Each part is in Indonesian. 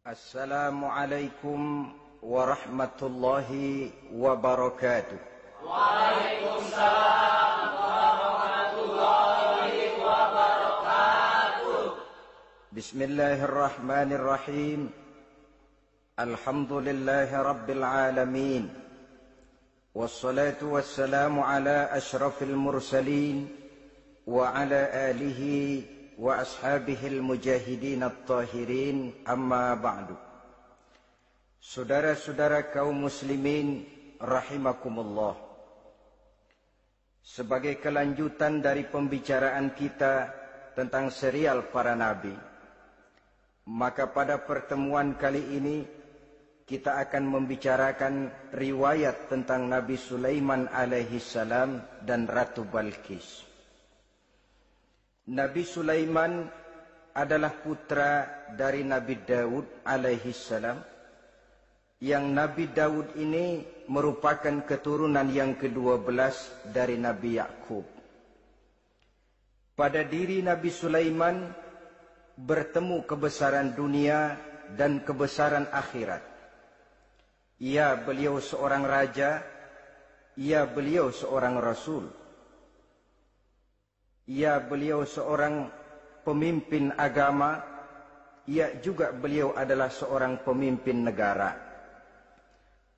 Assalamualaikum warahmatullahi wabarakatuh. Waalaikumsalam warahmatullahi wabarakatuh. Bismillahirrahmanirrahim. Alhamdulillahi rabbil alamin. Wassalatu wassalamu ala ashrafil mursalin wa ala alihi wa ashabihil mujahidin at-tahirin, amma ba'du. Saudara-saudara kaum muslimin rahimakumullah, sebagai kelanjutan dari pembicaraan kita tentang serial para nabi, maka pada pertemuan kali ini kita akan membicarakan riwayat tentang Nabi Sulaiman alaihi salam dan Ratu Balqis. Nabi Sulaiman adalah putra dari Nabi Daud alaihi salam, yang Nabi Daud ini merupakan keturunan yang ke-12 dari Nabi Yakub. Pada diri Nabi Sulaiman bertemu kebesaran dunia dan kebesaran akhirat. Ya, beliau seorang raja, ya, beliau seorang rasul, ya, beliau seorang pemimpin agama, ya, juga beliau adalah seorang pemimpin negara.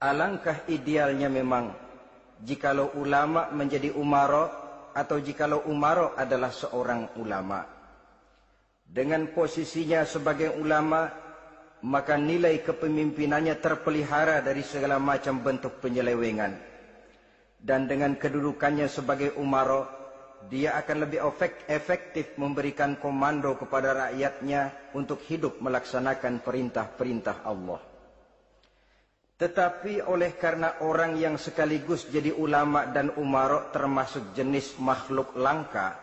Alangkah idealnya memang jikalau ulama menjadi umara, atau jikalau umara adalah seorang ulama. Dengan posisinya sebagai ulama, maka nilai kepemimpinannya terpelihara dari segala macam bentuk penyelewengan. Dan dengan kedudukannya sebagai umara, dia akan lebih efektif memberikan komando kepada rakyatnya untuk hidup melaksanakan perintah-perintah Allah. Tetapi oleh karena orang yang sekaligus jadi ulama dan umara termasuk jenis makhluk langka,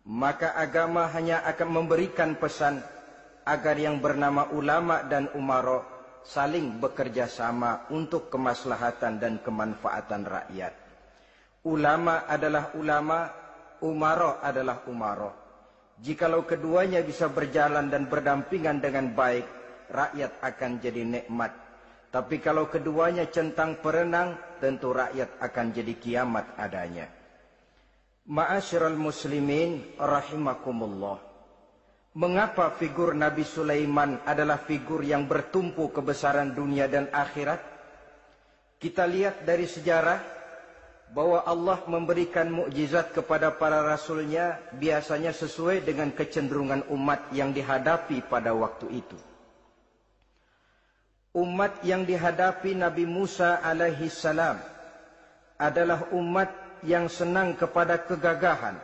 maka agama hanya akan memberikan pesan agar yang bernama ulama dan umara saling bekerja sama untuk kemaslahatan dan kemanfaatan rakyat. Ulama adalah ulama, umara adalah umara. Jikalau keduanya bisa berjalan dan berdampingan dengan baik, rakyat akan jadi nikmat. Tapi kalau keduanya centang perenang, tentu rakyat akan jadi kiamat adanya. Ma'asyiral muslimin rahimakumullah. Mengapa figur Nabi Sulaiman adalah figur yang bertumpu kebesaran dunia dan akhirat? Kita lihat dari sejarah bahwa Allah memberikan mukjizat kepada para rasulnya biasanya sesuai dengan kecenderungan umat yang dihadapi pada waktu itu. Umat yang dihadapi Nabi Musa alaihi salam adalah umat yang senang kepada kegagahan,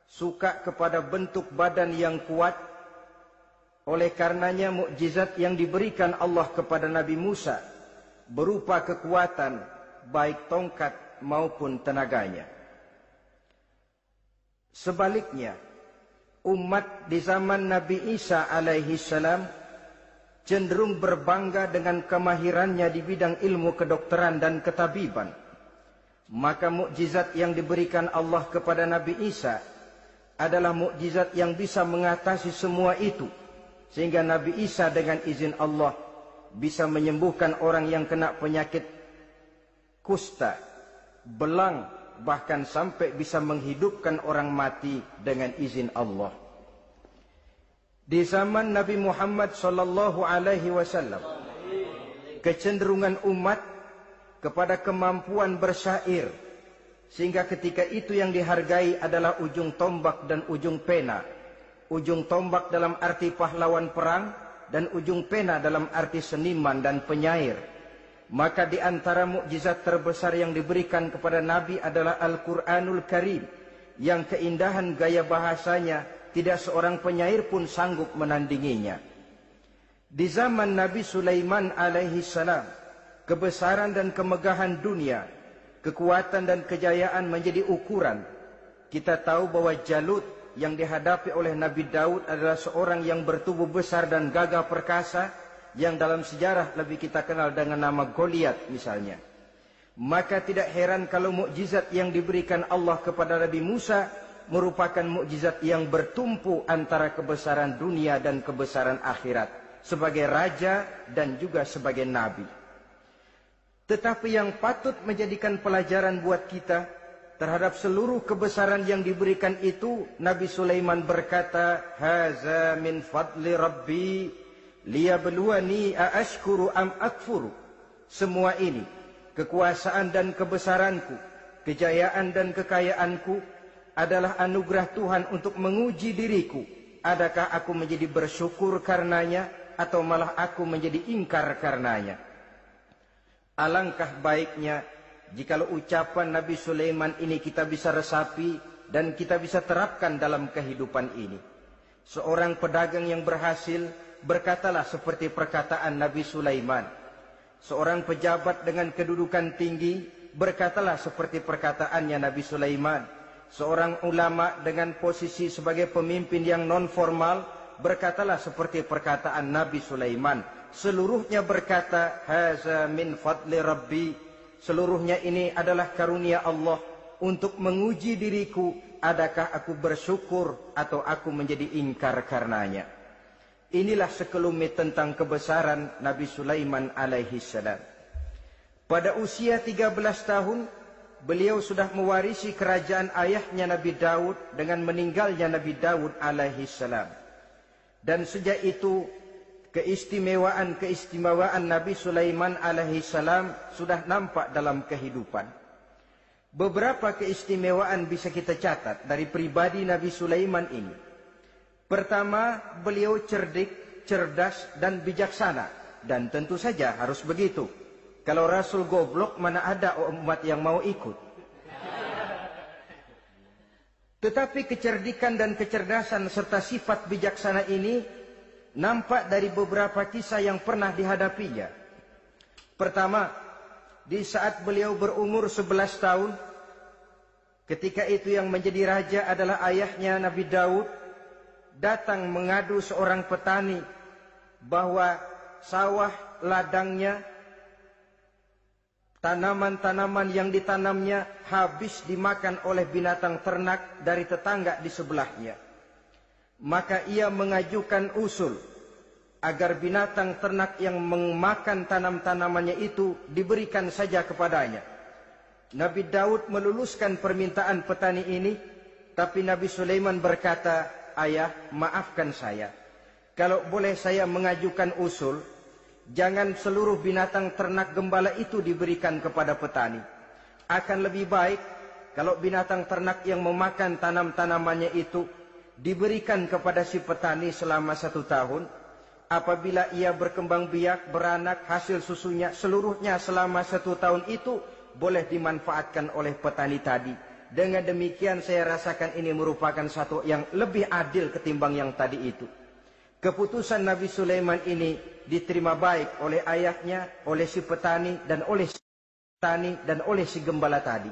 suka kepada bentuk badan yang kuat. Oleh karenanya mukjizat yang diberikan Allah kepada Nabi Musa berupa kekuatan baik tongkat maupun tenaganya. Sebaliknya, umat di zaman Nabi Isa alaihi salam cenderung berbangga dengan kemahirannya di bidang ilmu kedokteran dan ketabiban. Maka mukjizat yang diberikan Allah kepada Nabi Isa adalah mukjizat yang bisa mengatasi semua itu, sehingga Nabi Isa dengan izin Allah bisa menyembuhkan orang yang kena penyakit kusta, belang, bahkan sampai bisa menghidupkan orang mati dengan izin Allah. Di zaman Nabi Muhammad sallallahu alaihi wasallam, kecenderungan umat kepada kemampuan bersyair, sehingga ketika itu yang dihargai adalah ujung tombak dan ujung pena. Ujung tombak dalam arti pahlawan perang, dan ujung pena dalam arti seniman dan penyair. Maka di antara mukjizat terbesar yang diberikan kepada Nabi adalah Al-Quranul Karim, yang keindahan gaya bahasanya tidak seorang penyair pun sanggup menandinginya. Di zaman Nabi Sulaiman alaihi salam, kebesaran dan kemegahan dunia, kekuatan dan kejayaan menjadi ukuran. Kita tahu bahwa Jalut yang dihadapi oleh Nabi Daud adalah seorang yang bertubuh besar dan gagah perkasa, yang dalam sejarah lebih kita kenal dengan nama Goliat misalnya. Maka tidak heran kalau mukjizat yang diberikan Allah kepada Nabi Musa merupakan mukjizat yang bertumpu antara kebesaran dunia dan kebesaran akhirat. sebagai raja dan juga sebagai nabi. Tetapi yang patut menjadikan pelajaran buat kita terhadap seluruh kebesaran yang diberikan itu, Nabi Sulaiman berkata, "Haza min fadli Rabbi liyabluwani aashkuru am akfuru." Semua ini, kekuasaan dan kebesaranku, kejayaan dan kekayaanku, adalah anugerah Tuhan untuk menguji diriku. Adakah aku menjadi bersyukur karenanya, atau malah aku menjadi ingkar karenanya? Alangkah baiknya jikalau ucapan Nabi Sulaiman ini kita bisa resapi dan kita bisa terapkan dalam kehidupan ini. Seorang pedagang yang berhasil berkatalah seperti perkataan Nabi Sulaiman. Seorang pejabat dengan kedudukan tinggi berkatalah seperti perkataannya Nabi Sulaiman. Seorang ulama dengan posisi sebagai pemimpin yang non formal berkatalah seperti perkataan Nabi Sulaiman. Seluruhnya berkata, "Haza min fadli Rabbi." Seluruhnya ini adalah karunia Allah untuk menguji diriku, adakah aku bersyukur atau aku menjadi ingkar karenanya. Inilah sekelumit tentang kebesaran Nabi Sulaiman alaihi salam. Pada usia 13 tahun, beliau sudah mewarisi kerajaan ayahnya Nabi Daud dengan meninggalnya Nabi Daud alaihi salam. Dan sejak itu, keistimewaan Nabi Sulaiman alaihi salam sudah nampak dalam kehidupan. Beberapa keistimewaan bisa kita catat dari pribadi Nabi Sulaiman ini. Pertama, beliau cerdik, cerdas dan bijaksana, dan tentu saja harus begitu. Kalau Rasul goblok, mana ada umat yang mau ikut. Tetapi kecerdikan dan kecerdasan serta sifat bijaksana ini nampak dari beberapa kisah yang pernah dihadapinya. Pertama, di saat beliau berumur 11 tahun, ketika itu yang menjadi raja adalah ayahnya Nabi Daud, datang mengadu seorang petani bahwa sawah ladangnya, tanaman-tanaman yang ditanamnya habis dimakan oleh binatang ternak dari tetangga di sebelahnya. Maka ia mengajukan usul agar binatang ternak yang memakan tanam-tanamannya itu diberikan saja kepadanya. Nabi Daud meluluskan permintaan petani ini, tapi Nabi Sulaiman berkata, "Ayah, maafkan saya. Kalau boleh saya mengajukan usul, jangan seluruh binatang ternak gembala itu diberikan kepada petani. Akan lebih baik kalau binatang ternak yang memakan tanam-tanamannya itu diberikan kepada si petani selama 1 tahun. Apabila ia berkembang biak, beranak, hasil susunya seluruhnya selama 1 tahun itu boleh dimanfaatkan oleh petani tadi. Dengan demikian saya rasakan ini merupakan satu yang lebih adil ketimbang yang tadi itu." Keputusan Nabi Sulaiman ini diterima baik oleh ayahnya, oleh si petani dan oleh si gembala tadi.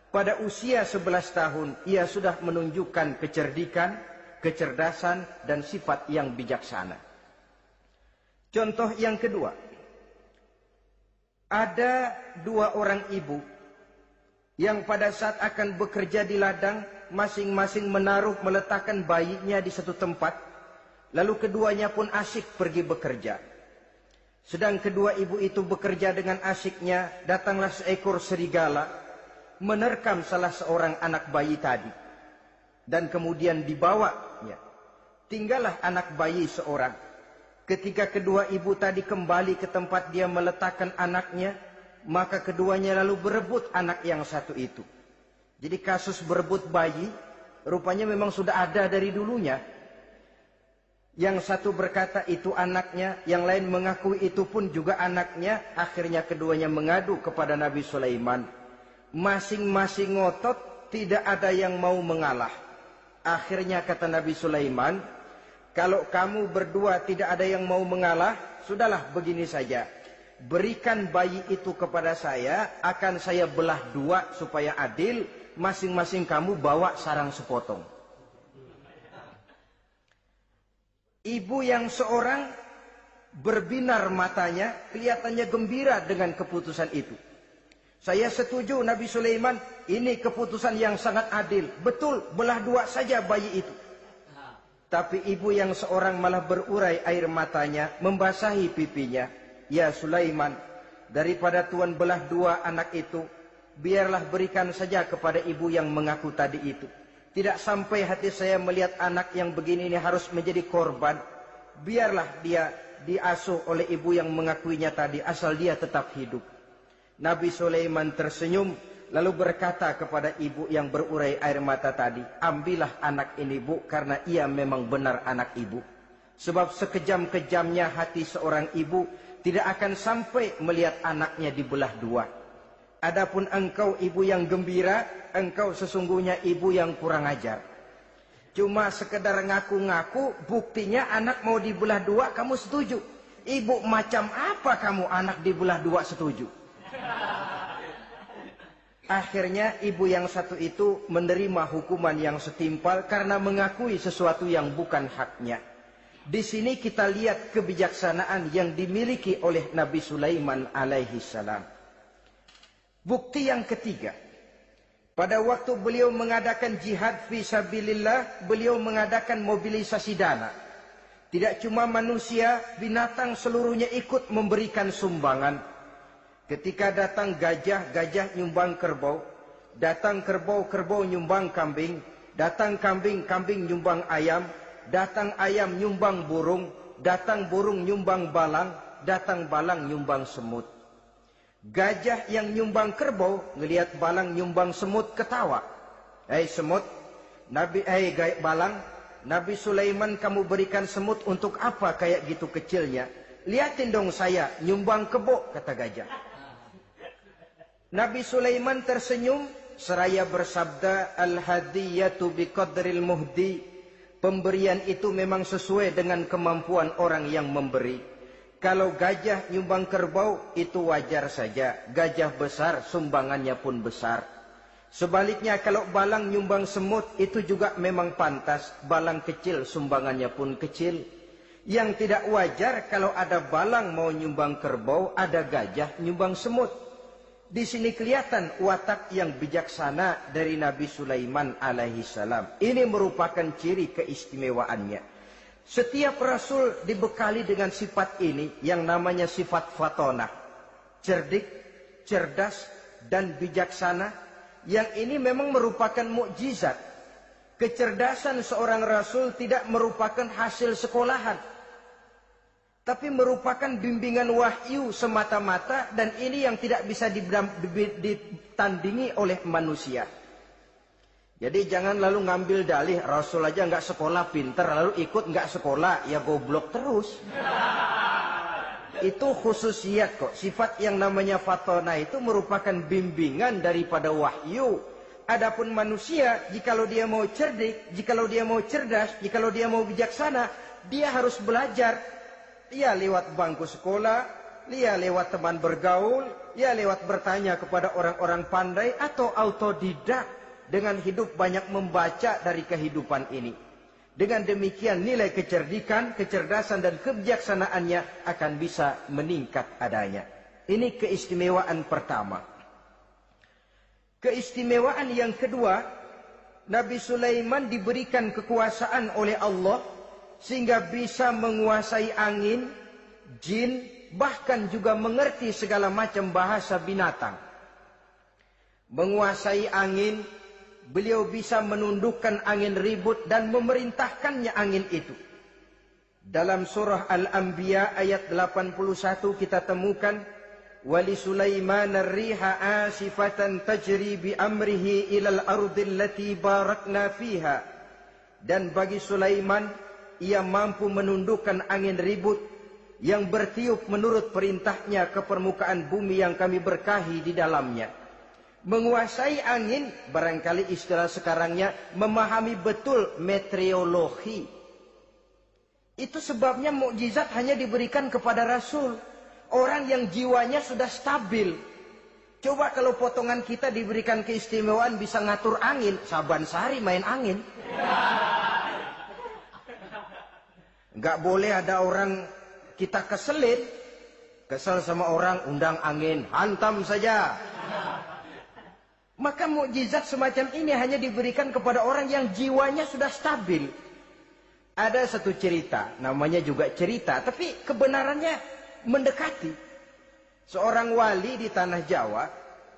Pada usia 11 tahun, ia sudah menunjukkan kecerdikan, kecerdasan, dan sifat yang bijaksana. Contoh yang kedua, ada 2 orang ibu yang pada saat akan bekerja di ladang, masing-masing meletakkan bayinya di satu tempat, lalu keduanya pun asyik pergi bekerja. Sedang kedua ibu itu bekerja dengan asyiknya, datanglah seekor serigala menerkam salah seorang anak bayi tadi, dan kemudian dibawanya. Tinggallah anak bayi seorang. Ketika kedua ibu tadi kembali ke tempat dia meletakkan anaknya, maka keduanya lalu berebut anak yang satu itu. Jadi kasus berebut bayi rupanya memang sudah ada dari dulunya. Yang satu berkata itu anaknya, yang lain mengakui itu pun juga anaknya. Akhirnya keduanya mengadu kepada Nabi Sulaiman. Masing-masing ngotot, tidak ada yang mau mengalah. Akhirnya kata Nabi Sulaiman, "Kalau kamu berdua tidak ada yang mau mengalah, sudahlah begini saja. Berikan bayi itu kepada saya, akan saya belah 2 supaya adil. Masing-masing kamu bawa sarang sepotong." Ibu yang seorang berbinar matanya, kelihatannya gembira dengan keputusan itu. "Saya setuju Nabi Sulaiman, ini keputusan yang sangat adil. Betul, belah 2 saja bayi itu." Tapi ibu yang seorang malah berurai air matanya, membasahi pipinya. Ya Sulaiman, daripada Tuhan belah dua anak itu, biarlah berikan saja kepada ibu yang mengaku tadi itu. Tidak sampai hati saya melihat anak yang begini ini harus menjadi korban. Biarlah dia diasuh oleh ibu yang mengakuinya tadi, asal dia tetap hidup. Nabi Sulaiman tersenyum, lalu berkata kepada ibu yang berurai air mata tadi, ambillah anak ini bu, karena ia memang benar anak ibu. Sebab sekejam-kejamnya hati seorang ibu tidak akan sampai melihat anaknya dibelah dua. Adapun engkau ibu yang gembira, engkau sesungguhnya ibu yang kurang ajar. Cuma sekedar ngaku-ngaku, buktinya anak mau dibelah dua, kamu setuju. Ibu macam apa kamu anak dibelah dua setuju? Akhirnya ibu yang satu itu menerima hukuman yang setimpal karena mengakui sesuatu yang bukan haknya. Di sini kita lihat kebijaksanaan yang dimiliki oleh Nabi Sulaiman alaihi salam. Bukti yang ketiga, pada waktu beliau mengadakan jihad fi sabilillah, beliau mengadakan mobilisasi dana. Tidak cuma manusia, binatang seluruhnya ikut memberikan sumbangan. Ketika datang gajah, gajah nyumbang kerbau. Datang kerbau, kerbau nyumbang kambing. Datang kambing, kambing nyumbang ayam. Datang ayam nyumbang burung. Datang burung nyumbang balang. Datang balang nyumbang semut. Gajah yang nyumbang kerbau ngelihat balang nyumbang semut ketawa. Hei semut, balang, Nabi Sulaiman kamu berikan semut untuk apa kayak gitu kecilnya? Lihatin dong saya nyumbang kebo, kata gajah. Nabi Sulaiman tersenyum seraya bersabda, al-hadiyatu biqadril muhdi. Pemberian itu memang sesuai dengan kemampuan orang yang memberi. Kalau gajah nyumbang kerbau, itu wajar saja. Gajah besar, sumbangannya pun besar. Sebaliknya kalau balang nyumbang semut, itu juga memang pantas. Balang kecil, sumbangannya pun kecil. Yang tidak wajar kalau ada balang mau nyumbang kerbau, ada gajah nyumbang semut. Di sini kelihatan watak yang bijaksana dari Nabi Sulaiman alaihi salam. Ini merupakan ciri keistimewaannya. Setiap rasul dibekali dengan sifat ini yang namanya sifat fatonah. Cerdik, cerdas, dan bijaksana. Yang ini memang merupakan mukjizat. Kecerdasan seorang rasul tidak merupakan hasil sekolahan. Tapi merupakan bimbingan wahyu semata-mata, dan ini yang tidak bisa ditandingi oleh manusia. Jadi jangan lalu ngambil dalih Rasul aja nggak sekolah pinter, lalu ikut nggak sekolah, ya goblok terus. Itu khususiat kok. Sifat yang namanya fatona itu merupakan bimbingan daripada wahyu. Adapun manusia, jikalau dia mau cerdik, jikalau dia mau cerdas, jikalau dia mau bijaksana, dia harus belajar. Ya lewat bangku sekolah, ya lewat teman bergaul, ya lewat bertanya kepada orang-orang pandai, atau autodidak. Dengan hidup banyak membaca dari kehidupan ini. Dengan demikian nilai kecerdikan, kecerdasan dan kebijaksanaannya akan bisa meningkat adanya. Ini keistimewaan pertama. Keistimewaan yang kedua, Nabi Sulaiman diberikan kekuasaan oleh Allah sehingga bisa menguasai angin, jin, bahkan juga mengerti segala macam bahasa binatang. Menguasai angin, beliau bisa menundukkan angin ribut dan memerintahkannya angin itu. Dalam surah Al-Anbiya ayat 81 kita temukan, wali Sulaiman ar-riha asifatan tajri bi amrihi ilal ardil lati barakna fiha. Dan bagi Sulaiman, ia mampu menundukkan angin ribut yang bertiup menurut perintahnya ke permukaan bumi yang kami berkahi di dalamnya. Menguasai angin, barangkali istilah sekarangnya, memahami betul meteorologi. Itu sebabnya mukjizat hanya diberikan kepada Rasul. Orang yang jiwanya sudah stabil. Coba kalau potongan kita diberikan keistimewaan bisa ngatur angin, Saban Sari main angin. Nggak boleh ada orang kita keselin. Kesel sama orang, undang angin, hantam saja. Maka mukjizat semacam ini hanya diberikan kepada orang yang jiwanya sudah stabil. Ada satu cerita, namanya juga cerita, tapi kebenarannya mendekati. Seorang wali di tanah Jawa,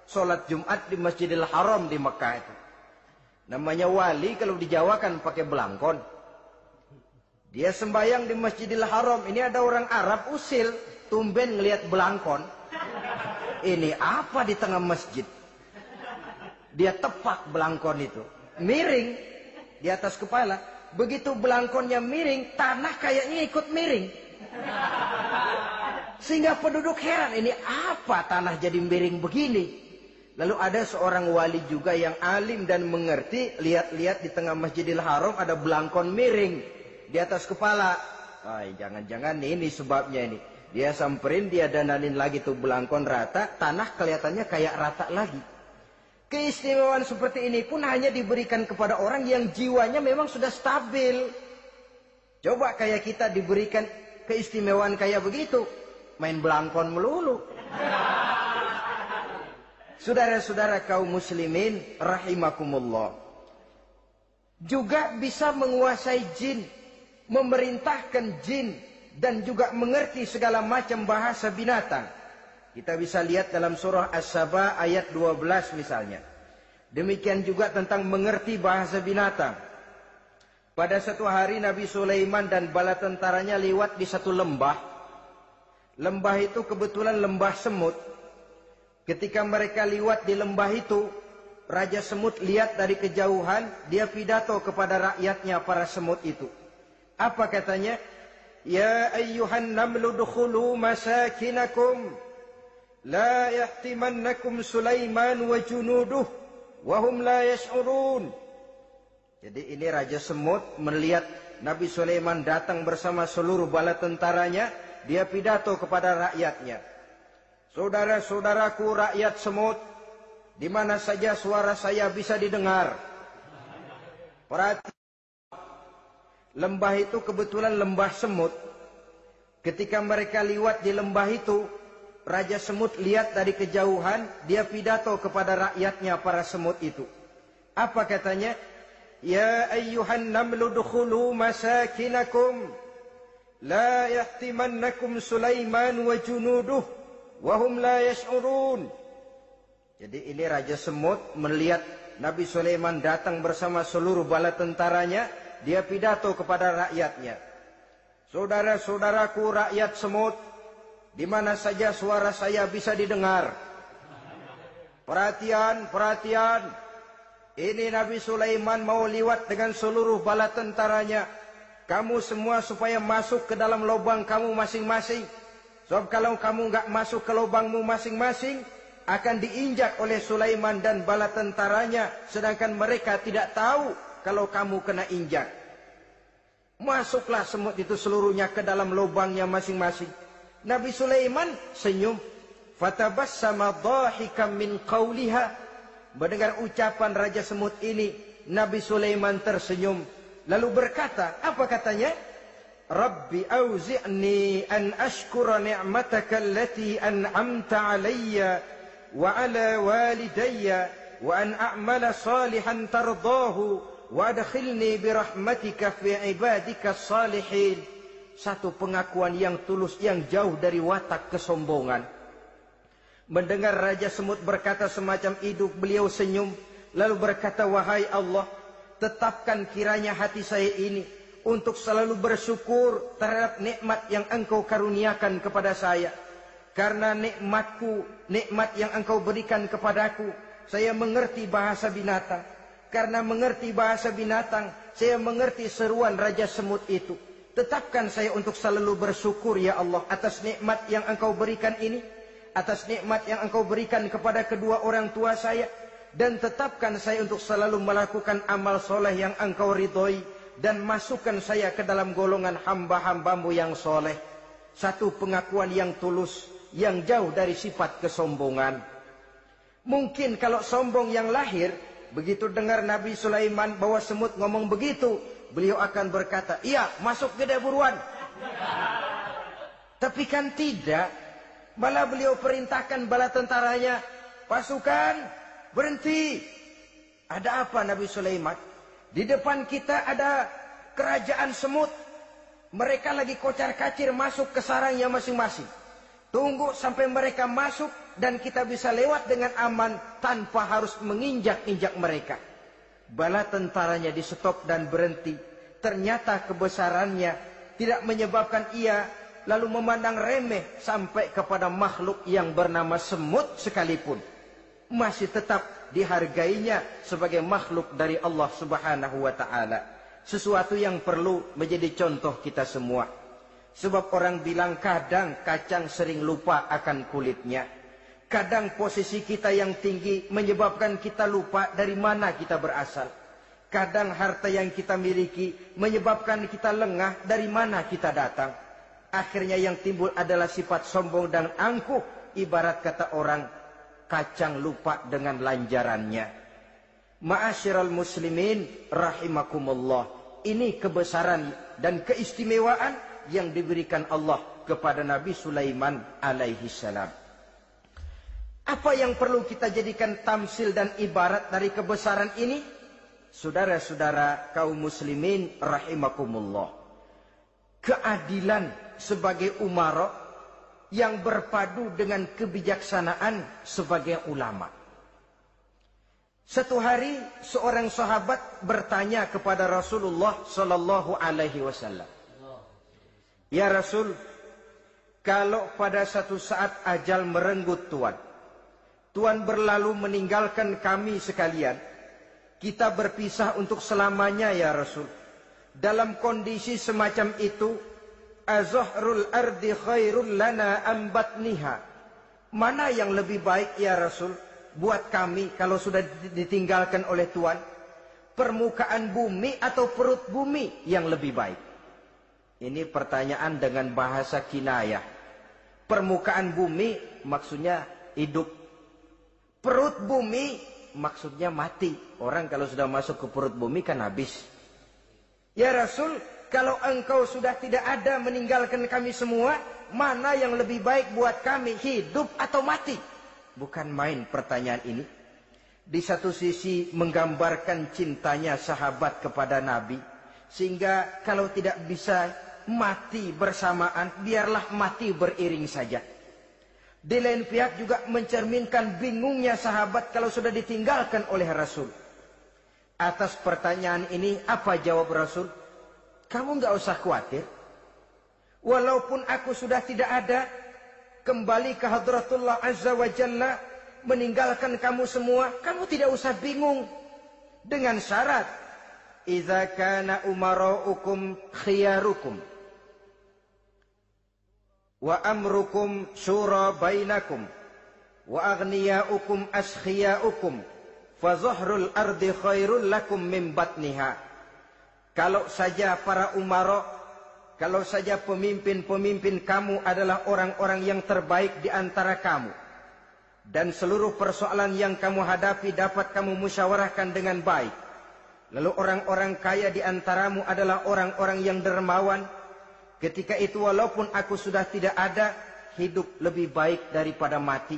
sholat Jumat di Masjidil Haram di Mekah itu. Namanya wali kalau di Jawa kan pakai belangkon. Dia sembahyang di Masjidil Haram. Ini ada orang Arab usil, tumben ngelihat belangkon. Ini apa di tengah masjid? Dia tepak belangkon itu, miring di atas kepala. Begitu belangkonnya miring, tanah kayaknya ikut miring. Sehingga penduduk heran, ini apa tanah jadi miring begini? Lalu ada seorang wali juga yang alim dan mengerti, lihat-lihat di tengah Masjidil Haram ada belangkon miring di atas kepala. Jangan-jangan ini sebabnya ini. Dia samperin, dia dananin lagi tuh belangkon rata, tanah kelihatannya kayak rata lagi. Keistimewaan seperti ini pun hanya diberikan kepada orang yang jiwanya memang sudah stabil. Coba kayak kita diberikan keistimewaan kayak begitu, main belangkon melulu. Saudara-saudara kaum muslimin rahimakumullah, juga bisa menguasai jin, memerintahkan jin, dan juga mengerti segala macam bahasa binatang. Kita bisa lihat dalam surah As-Saba ayat 12 misalnya. Demikian juga tentang mengerti bahasa binatang. Pada satu hari Nabi Sulaiman dan bala tentaranya lewat di satu lembah. Lembah itu kebetulan lembah semut. Ketika mereka lewat di lembah itu, Raja Semut lihat dari kejauhan, dia pidato kepada rakyatnya para semut itu. Apa katanya? Ya ayyuhan namlu dukhulu masakinakum, la yahtimannakum Sulaiman wa junuduh wa hum la yash'urun. Jadi ini Raja Semut melihat Nabi Sulaiman datang bersama seluruh bala tentaranya, dia pidato kepada rakyatnya. Saudara-saudaraku rakyat semut, di mana saja suara saya bisa didengar. Perhatikan, lembah itu kebetulan lembah semut. Ketika mereka lewat di lembah itu, Raja Semut lihat dari kejauhan, dia pidato kepada rakyatnya para semut itu. Apa katanya? Ya ayyuhan namlu dukhulu masakinakum, la yahtimannakum Sulaiman wa junuduh wa hum la yash'urun. Jadi ini Raja Semut melihat Nabi Sulaiman datang bersama seluruh bala tentaranya, dia pidato kepada rakyatnya. Saudara-saudaraku rakyat semut, di mana saja suara saya bisa didengar. Perhatian, perhatian. Ini Nabi Sulaiman mau lewat dengan seluruh bala tentaranya. Kamu semua supaya masuk ke dalam lubang kamu masing-masing. Sebab kalau kamu nggak masuk ke lubangmu masing-masing, akan diinjak oleh Sulaiman dan bala tentaranya, sedangkan mereka tidak tahu kalau kamu kena injak. Masuklah semut itu seluruhnya ke dalam lubangnya masing-masing. Nabi Sulaiman senyum. Fatabassama dhahikan min qawliha. Mendengar ucapan Raja Semut ini, Nabi Sulaiman tersenyum. Lalu berkata, apa katanya? Rabbi auzi'ni an ashkura ni'mataka allati an'amta alayya wa ala walidayya wa an a'mala salihan tardahu wa adkhilni birahmatika fi ibadika salihin. Satu pengakuan yang tulus, yang jauh dari watak kesombongan. Mendengar Raja Semut berkata semacam itu, beliau senyum, lalu berkata, wahai Allah, tetapkan kiranya hati saya ini untuk selalu bersyukur terhadap nikmat yang Engkau karuniakan kepada saya. Karena nikmatku, nikmat yang Engkau berikan kepadaku, saya mengerti bahasa binatang. Karena mengerti bahasa binatang, saya mengerti seruan Raja Semut itu. Tetapkan saya untuk selalu bersyukur ya Allah atas nikmat yang Engkau berikan ini, atas nikmat yang Engkau berikan kepada kedua orang tua saya, dan tetapkan saya untuk selalu melakukan amal soleh yang Engkau ridhoi, dan masukkan saya ke dalam golongan hamba-hambamu yang soleh. Satu pengakuan yang tulus, yang jauh dari sifat kesombongan. Mungkin kalau sombong yang lahir, begitu dengar Nabi Sulaiman bahwa semut ngomong begitu, beliau akan berkata, iya masuk gede buruan. Tapi kan tidak. Malah beliau perintahkan bala tentaranya, pasukan berhenti. Ada apa Nabi Sulaiman? Di depan kita ada kerajaan semut. Mereka lagi kocar-kacir masuk ke sarangnya masing-masing. Tunggu sampai mereka masuk dan kita bisa lewat dengan aman tanpa harus menginjak-injak mereka. Bala tentaranya di stop dan berhenti. Ternyata kebesarannya tidak menyebabkan ia lalu memandang remeh sampai kepada makhluk yang bernama semut sekalipun. Masih tetap dihargainya sebagai makhluk dari Allah Subhanahu wa ta'ala. Sesuatu yang perlu menjadi contoh kita semua. Sebab orang bilang kadang kacang sering lupa akan kulitnya. Kadang posisi kita yang tinggi menyebabkan kita lupa dari mana kita berasal. Kadang harta yang kita miliki menyebabkan kita lengah dari mana kita datang. Akhirnya yang timbul adalah sifat sombong dan angkuh. Ibarat kata orang, kacang lupa dengan lanjarannya. Ma'asyiral muslimin rahimakumullah. Ini kebesaran dan keistimewaan yang diberikan Allah kepada Nabi Sulaiman alaihi salam. Apa yang perlu kita jadikan tamsil dan ibarat dari kebesaran ini? Saudara-saudara kaum muslimin rahimakumullah. Keadilan sebagai umara yang berpadu dengan kebijaksanaan sebagai ulama. Satu hari seorang sahabat bertanya kepada Rasulullah sallallahu alaihi wasallam, "Ya Rasul, kalau pada satu saat ajal merenggut Tuhan berlalu meninggalkan kami sekalian, kita berpisah untuk selamanya ya Rasul. Dalam kondisi semacam itu, azahrul ardi khairul lana ambatniha. Mana yang lebih baik ya Rasul buat kami kalau sudah ditinggalkan oleh Tuhan? Permukaan bumi atau perut bumi yang lebih baik?" Ini pertanyaan dengan bahasa kinayah. Permukaan bumi maksudnya hidup. Perut bumi maksudnya mati. Orang kalau sudah masuk ke perut bumi kan habis. "Ya Rasul, kalau engkau sudah tidak ada meninggalkan kami semua, mana yang lebih baik buat kami, hidup atau mati?" Bukan main pertanyaan ini. Di satu sisi menggambarkan cintanya sahabat kepada Nabi. Sehingga kalau tidak bisa mati bersamaan, biarlah mati beriring saja. Di lain pihak juga mencerminkan bingungnya sahabat kalau sudah ditinggalkan oleh Rasul. Atas pertanyaan ini apa jawab Rasul? "Kamu nggak usah khawatir. Walaupun aku sudah tidak ada, kembali ke hadratullah azza wa jalla, meninggalkan kamu semua, kamu tidak usah bingung. Dengan syarat, idza kana umaraukum khiyarukum wa amrukum syura bainakum wa aghniyaukum askhiyaukum fa zahrul ardi khairul lakum min batniha." Kalau saja para umara, kalau saja pemimpin-pemimpin kamu adalah orang-orang yang terbaik di antara kamu, dan seluruh persoalan yang kamu hadapi dapat kamu musyawarahkan dengan baik, lalu orang-orang kaya di antaramu adalah orang-orang yang dermawan, ketika itu walaupun aku sudah tidak ada, hidup lebih baik daripada mati.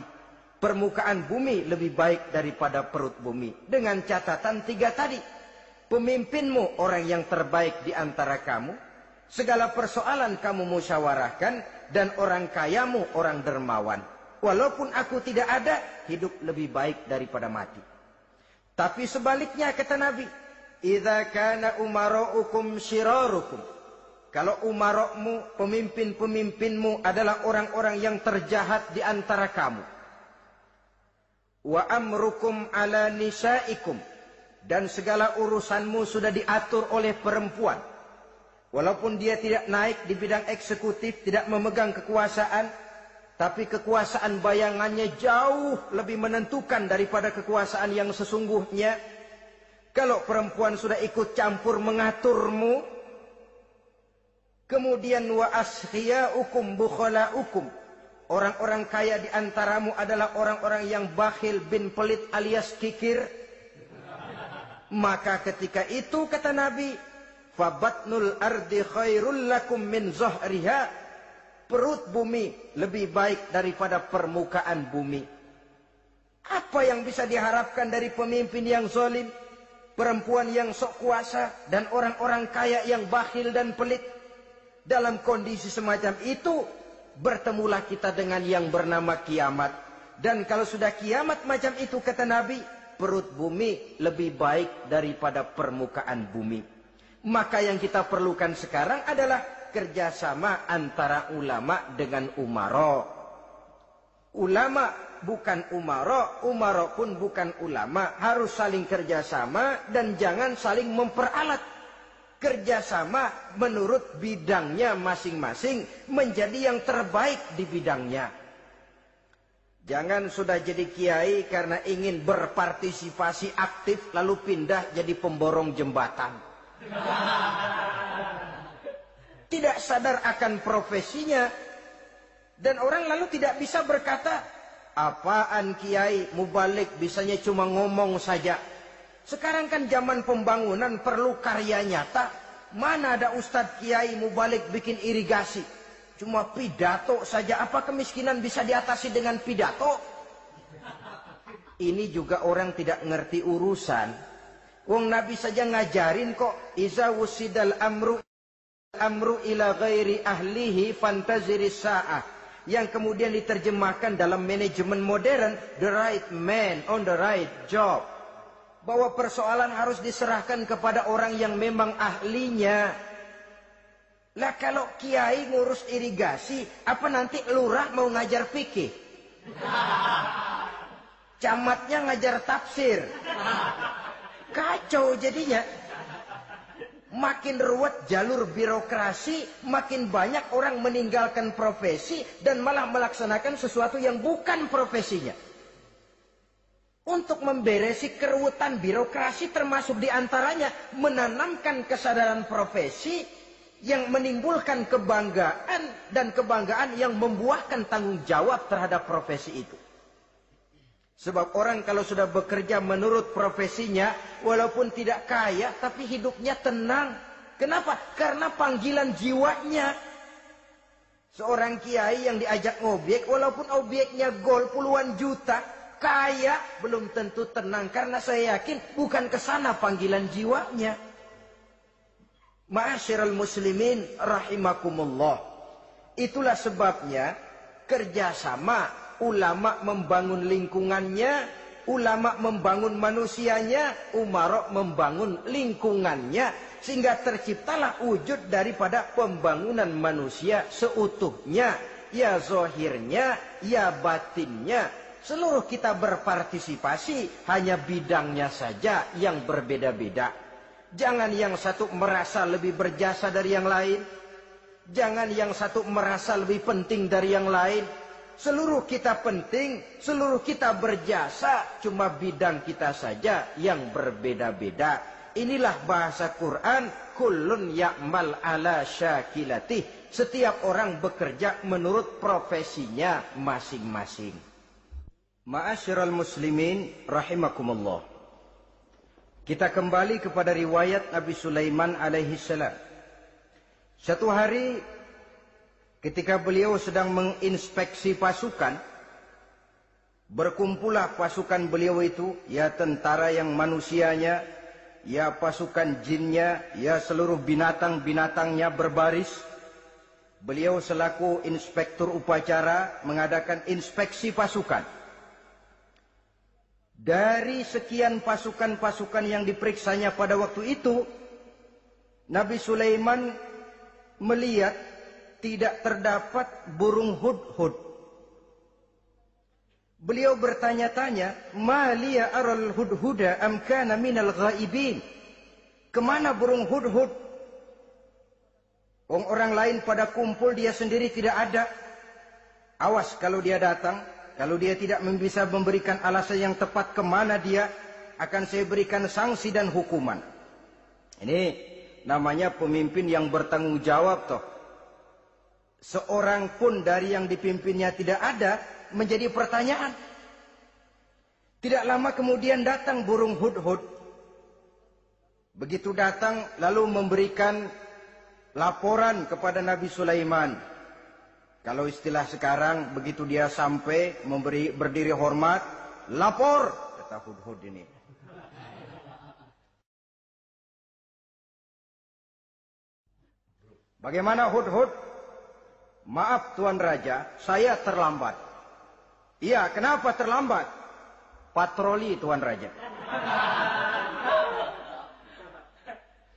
Permukaan bumi lebih baik daripada perut bumi. Dengan catatan tiga tadi. Pemimpinmu orang yang terbaik di antara kamu. Segala persoalan kamu musyawarahkan. Dan orang kayamu orang dermawan. Walaupun aku tidak ada, hidup lebih baik daripada mati. Tapi sebaliknya kata Nabi, "Idza kana umaraukum syirarukum." Kalau umarokmu, pemimpin-pemimpinmu adalah orang-orang yang terjahat di antara kamu. Wa amrukum ala nisaikum. Dan segala urusanmu sudah diatur oleh perempuan. Walaupun dia tidak naik di bidang eksekutif, tidak memegang kekuasaan, tapi kekuasaan bayangannya jauh lebih menentukan daripada kekuasaan yang sesungguhnya. Kalau perempuan sudah ikut campur mengaturmu, kemudian wa askhiyaukum bukhalaukum. Orang-orang kaya di antaramu adalah orang-orang yang bakhil bin pelit alias kikir. Maka ketika itu kata Nabi, fabatnul ardi khairul lakum min zahriha. Perut bumi lebih baik daripada permukaan bumi. Apa yang bisa diharapkan dari pemimpin yang zalim? perempuan yang sok kuasa, dan orang-orang kaya yang bakhil dan pelit. Dalam kondisi semacam itu, bertemulah kita dengan yang bernama kiamat. Dan kalau sudah kiamat macam itu, kata Nabi, perut bumi lebih baik daripada permukaan bumi. Maka yang kita perlukan sekarang adalah kerjasama antara ulama dengan umara. Ulama bukan umara, umara pun bukan ulama. Harus saling kerjasama dan jangan saling memperalat. Kerjasama menurut bidangnya masing-masing menjadi yang terbaik di bidangnya. Jangan sudah jadi kiai karena ingin berpartisipasi aktif lalu pindah jadi pemborong jembatan. Tidak sadar akan profesinya. Dan orang lalu tidak bisa berkata, apaan kiai mubalik bisanya cuma ngomong saja. Sekarang kan zaman pembangunan perlu karya nyata. Mana ada ustadz kiai mubalik bikin irigasi. Cuma pidato saja. Apa kemiskinan bisa diatasi dengan pidato? Ini juga orang tidak ngerti urusan. Wong Nabi saja ngajarin kok. Iza wusidal amru ila ghairi ahlihi fantaziris sa'ah. Yang kemudian diterjemahkan dalam manajemen modern, the right man on the right job. Bahwa persoalan harus diserahkan kepada orang yang memang ahlinya. Lah kalau kiai ngurus irigasi, apa nanti lurah mau ngajar fikih? Camatnya ngajar tafsir. Kacau jadinya. Makin ruwet jalur birokrasi, makin banyak orang meninggalkan profesi dan malah melaksanakan sesuatu yang bukan profesinya. Untuk memberesi keruwetan birokrasi termasuk diantaranya menanamkan kesadaran profesi yang menimbulkan kebanggaan dan kebanggaan yang membuahkan tanggung jawab terhadap profesi itu. Sebab orang kalau sudah bekerja menurut profesinya, walaupun tidak kaya tapi hidupnya tenang. Kenapa? Karena panggilan jiwanya. Seorang kiai yang diajak ngobek, walaupun objeknya gol puluhan juta, kaya belum tentu tenang, karena saya yakin bukan ke sana panggilan jiwanya. Ma'asyiral muslimin rahimakumullah. Itulah sebabnya kerjasama ulama membangun lingkungannya, ulama membangun manusianya, umara membangun lingkungannya, sehingga terciptalah wujud daripada pembangunan manusia seutuhnya, ya zahirnya, ya batinnya. Seluruh kita berpartisipasi, hanya bidangnya saja yang berbeda-beda. Jangan yang satu merasa lebih berjasa dari yang lain. Jangan yang satu merasa lebih penting dari yang lain. Seluruh kita penting, seluruh kita berjasa, cuma bidang kita saja yang berbeda-beda. Inilah bahasa Quran, kullun ya'mal ala syakilatih. Setiap orang bekerja menurut profesinya masing-masing. Ma'asyiral muslimin rahimakumullah. Kita kembali kepada riwayat Nabi Sulaiman alaihi salam. Satu hari ketika beliau sedang menginspeksi pasukan, berkumpullah pasukan beliau itu, ya tentara yang manusianya, ya pasukan jinnya, ya seluruh binatang-binatangnya berbaris. Beliau selaku inspektur upacara mengadakan inspeksi pasukan. Dari sekian pasukan-pasukan yang diperiksanya pada waktu itu, Nabi Sulaiman melihat tidak terdapat burung hudhud. Beliau bertanya-tanya, "Ma liya aral hudhuda am kana minal ghaibin?" Kemana burung hudhud? Orang lain pada kumpul, dia sendiri tidak ada. Awas kalau dia datang. Kalau dia tidak bisa memberikan alasan yang tepat kemana dia, akan saya berikan sanksi dan hukuman. Ini namanya pemimpin yang bertanggung jawab toh. Seorang pun dari yang dipimpinnya tidak ada, menjadi pertanyaan. Tidak lama kemudian datang burung hudhud. Begitu datang lalu memberikan laporan kepada Nabi Sulaiman. Kalau istilah sekarang, begitu dia sampai berdiri hormat, lapor, kata hudhud ini. Bagaimana Hudhud? Maaf Tuan Raja, saya terlambat. Iya, kenapa terlambat? Patroli Tuan Raja.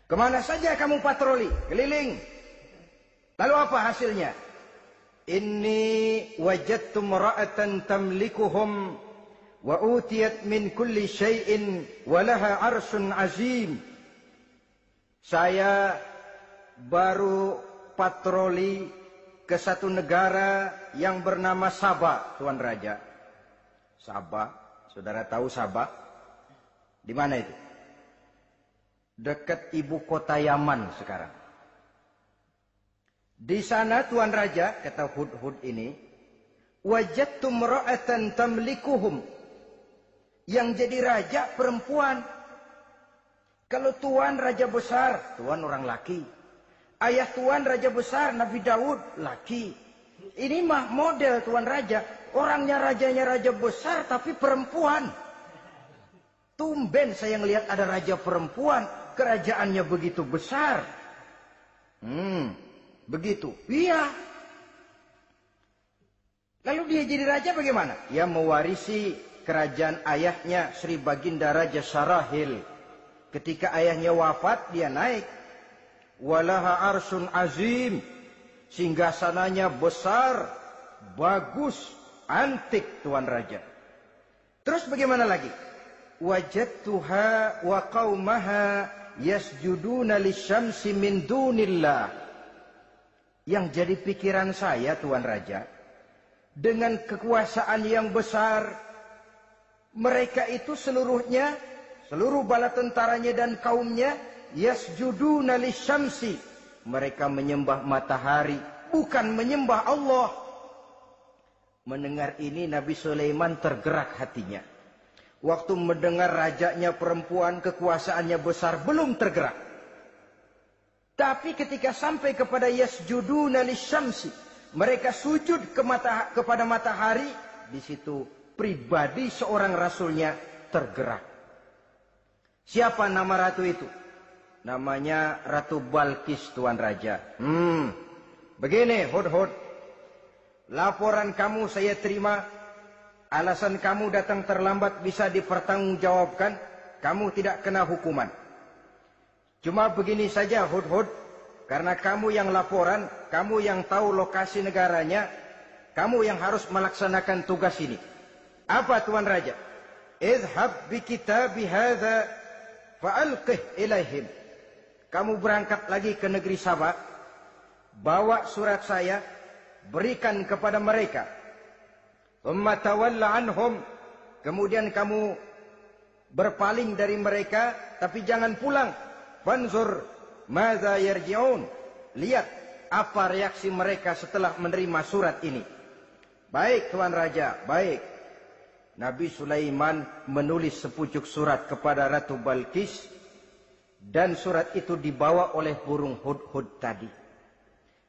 Kemana saja kamu patroli? Keliling. Lalu apa hasilnya? Inni wajadtu imra'atan tamlikuhum wa utiyat min kulli syai'in wa laha 'arsyun 'azim. Saya baru patroli ke satu negara yang bernama Sabah, Tuan Raja. Sabah, saudara tahu Sabah? Di mana itu? Dekat ibu kota Yaman sekarang. Di sana Tuan Raja, kata Hudhud ini, wajadtu imra'atan tamlikuhum. Yang jadi raja perempuan. Kalau Tuan raja besar, Tuan orang laki. Ayah Tuan raja besar, Nabi Daud, laki. Ini mah model Tuan Raja. Orangnya rajanya raja besar tapi perempuan. Tumben saya ngelihat ada raja perempuan. Kerajaannya begitu besar. Begitu. Iya. Lalu dia jadi raja bagaimana? Dia mewarisi kerajaan ayahnya Sri Baginda Raja Sarahil. Ketika ayahnya wafat, dia naik. Walaha arsun azim. Singgasananya besar, bagus, antik Tuan Raja. Terus bagaimana lagi? Wajadtuha wa qaumaha yasjuduna lisyamsi min dunillah. Yang jadi pikiran saya Tuan Raja, dengan kekuasaan yang besar, mereka itu seluruhnya, seluruh bala tentaranya dan kaumnya, yasjuduna lisyamsi. Mereka menyembah matahari, bukan menyembah Allah. Mendengar ini Nabi Sulaiman tergerak hatinya. Waktu mendengar rajanya perempuan, kekuasaannya besar, belum tergerak. Tapi ketika sampai kepada yasjuduna lisyamsi, mereka sujud kepada matahari, di situ pribadi seorang rasulnya tergerak. Siapa nama ratu itu? Namanya Ratu Balkis Tuan Raja. Begini Hudhud, laporan kamu saya terima. Alasan kamu datang terlambat bisa dipertanggungjawabkan. Kamu tidak kena hukuman. Cuma begini saja Hudhud, karena kamu yang laporan, kamu yang tahu lokasi negaranya, kamu yang harus melaksanakan tugas ini. Apa Tuan Raja? Izhab bi kitabi hadza fa'alqih ilaihim. Kamu berangkat lagi ke negeri Sabah, bawa surat saya, berikan kepada mereka. Thumma tawalla anhum. Kemudian kamu berpaling dari mereka, tapi jangan pulang. Fanzur madza yarji'un. Lihat apa reaksi mereka setelah menerima surat ini. Baik Tuan Raja, baik. Nabi Sulaiman menulis sepucuk surat kepada Ratu Balkis. Dan surat itu dibawa oleh burung Hudhud tadi.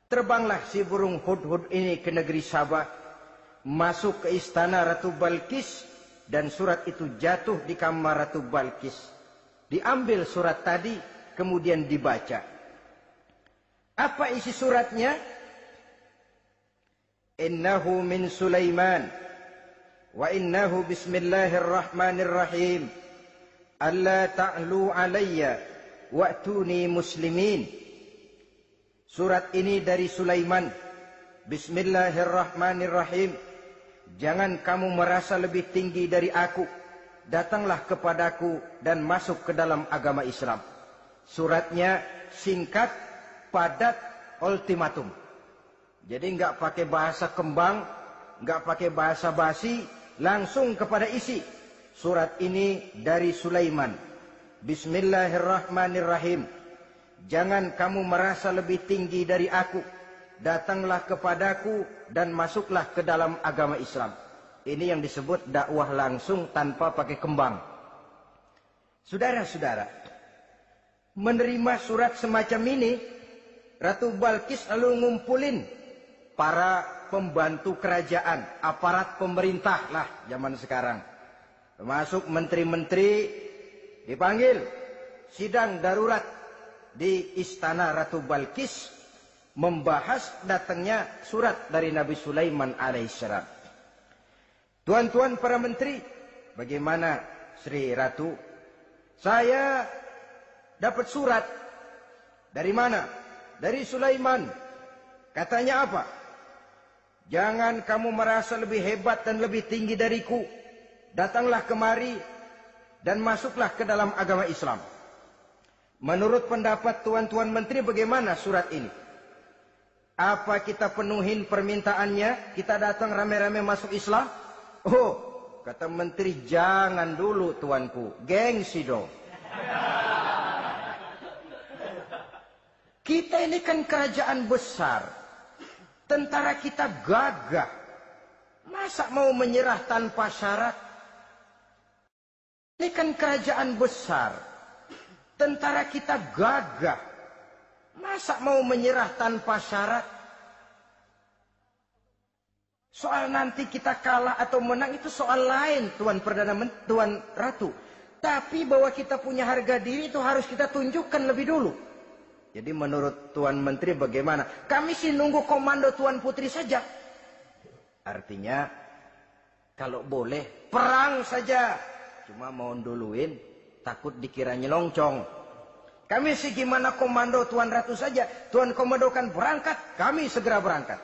Terbanglah si burung Hudhud ini ke negeri Sabah. Masuk ke istana Ratu Balkis. Dan surat itu jatuh di kamar Ratu Balkis. Diambil surat tadi, kemudian dibaca. Apa isi suratnya? Innahu min Sulaiman. Wa innahu bismillahirrahmanirrahim. Alla ta'lu alayya. Wa'tuni muslimin. Surat ini dari Sulaiman. Bismillahirrahmanirrahim. Jangan kamu merasa lebih tinggi dari aku. Datanglah kepadaku dan masuk ke dalam agama Islam. Suratnya singkat, padat, ultimatum. Jadi enggak pakai bahasa kembang, enggak pakai bahasa basi, langsung kepada isi. Surat ini dari Sulaiman. Bismillahirrahmanirrahim. Jangan kamu merasa lebih tinggi dari aku. Datanglah kepadaku dan masuklah ke dalam agama Islam. Ini yang disebut dakwah langsung tanpa pakai kembang. Saudara-saudara, menerima surat semacam ini, Ratu Balkis lalu ngumpulin para pembantu kerajaan, aparat pemerintah lah zaman sekarang. Termasuk menteri-menteri, dipanggil sidang darurat di istana Ratu Balkis. membahas datangnya surat dari Nabi Sulaiman alaihissalam. Tuan-tuan para menteri, bagaimana Sri Ratu? Saya dapat surat. Dari mana? Dari Sulaiman. Katanya apa? Jangan kamu merasa lebih hebat dan lebih tinggi dariku. Datanglah kemari dan masuklah ke dalam agama Islam. Menurut pendapat tuan-tuan menteri, bagaimana surat ini? Apa kita penuhin permintaannya? Kita datang rame-rame masuk Islam? Oh, kata menteri, jangan dulu tuanku. Gengsi dong. Kita ini kan kerajaan besar. Tentara kita gagah. Masa mau menyerah tanpa syarat? Ini kan kerajaan besar. Tentara kita gagah. Masa mau menyerah tanpa syarat? Soal nanti kita kalah atau menang itu soal lain, Tuan Perdana Menteri, Tuan Ratu. Tapi bahwa kita punya harga diri itu harus kita tunjukkan lebih dulu. Jadi menurut Tuan Menteri bagaimana? Kami sih nunggu komando Tuan Putri saja. Artinya kalau boleh perang saja. Cuma mau duluin takut dikira nyelongcong. Kami sih gimana komando Tuan Ratu saja. Tuan komandokan berangkat, kami segera berangkat.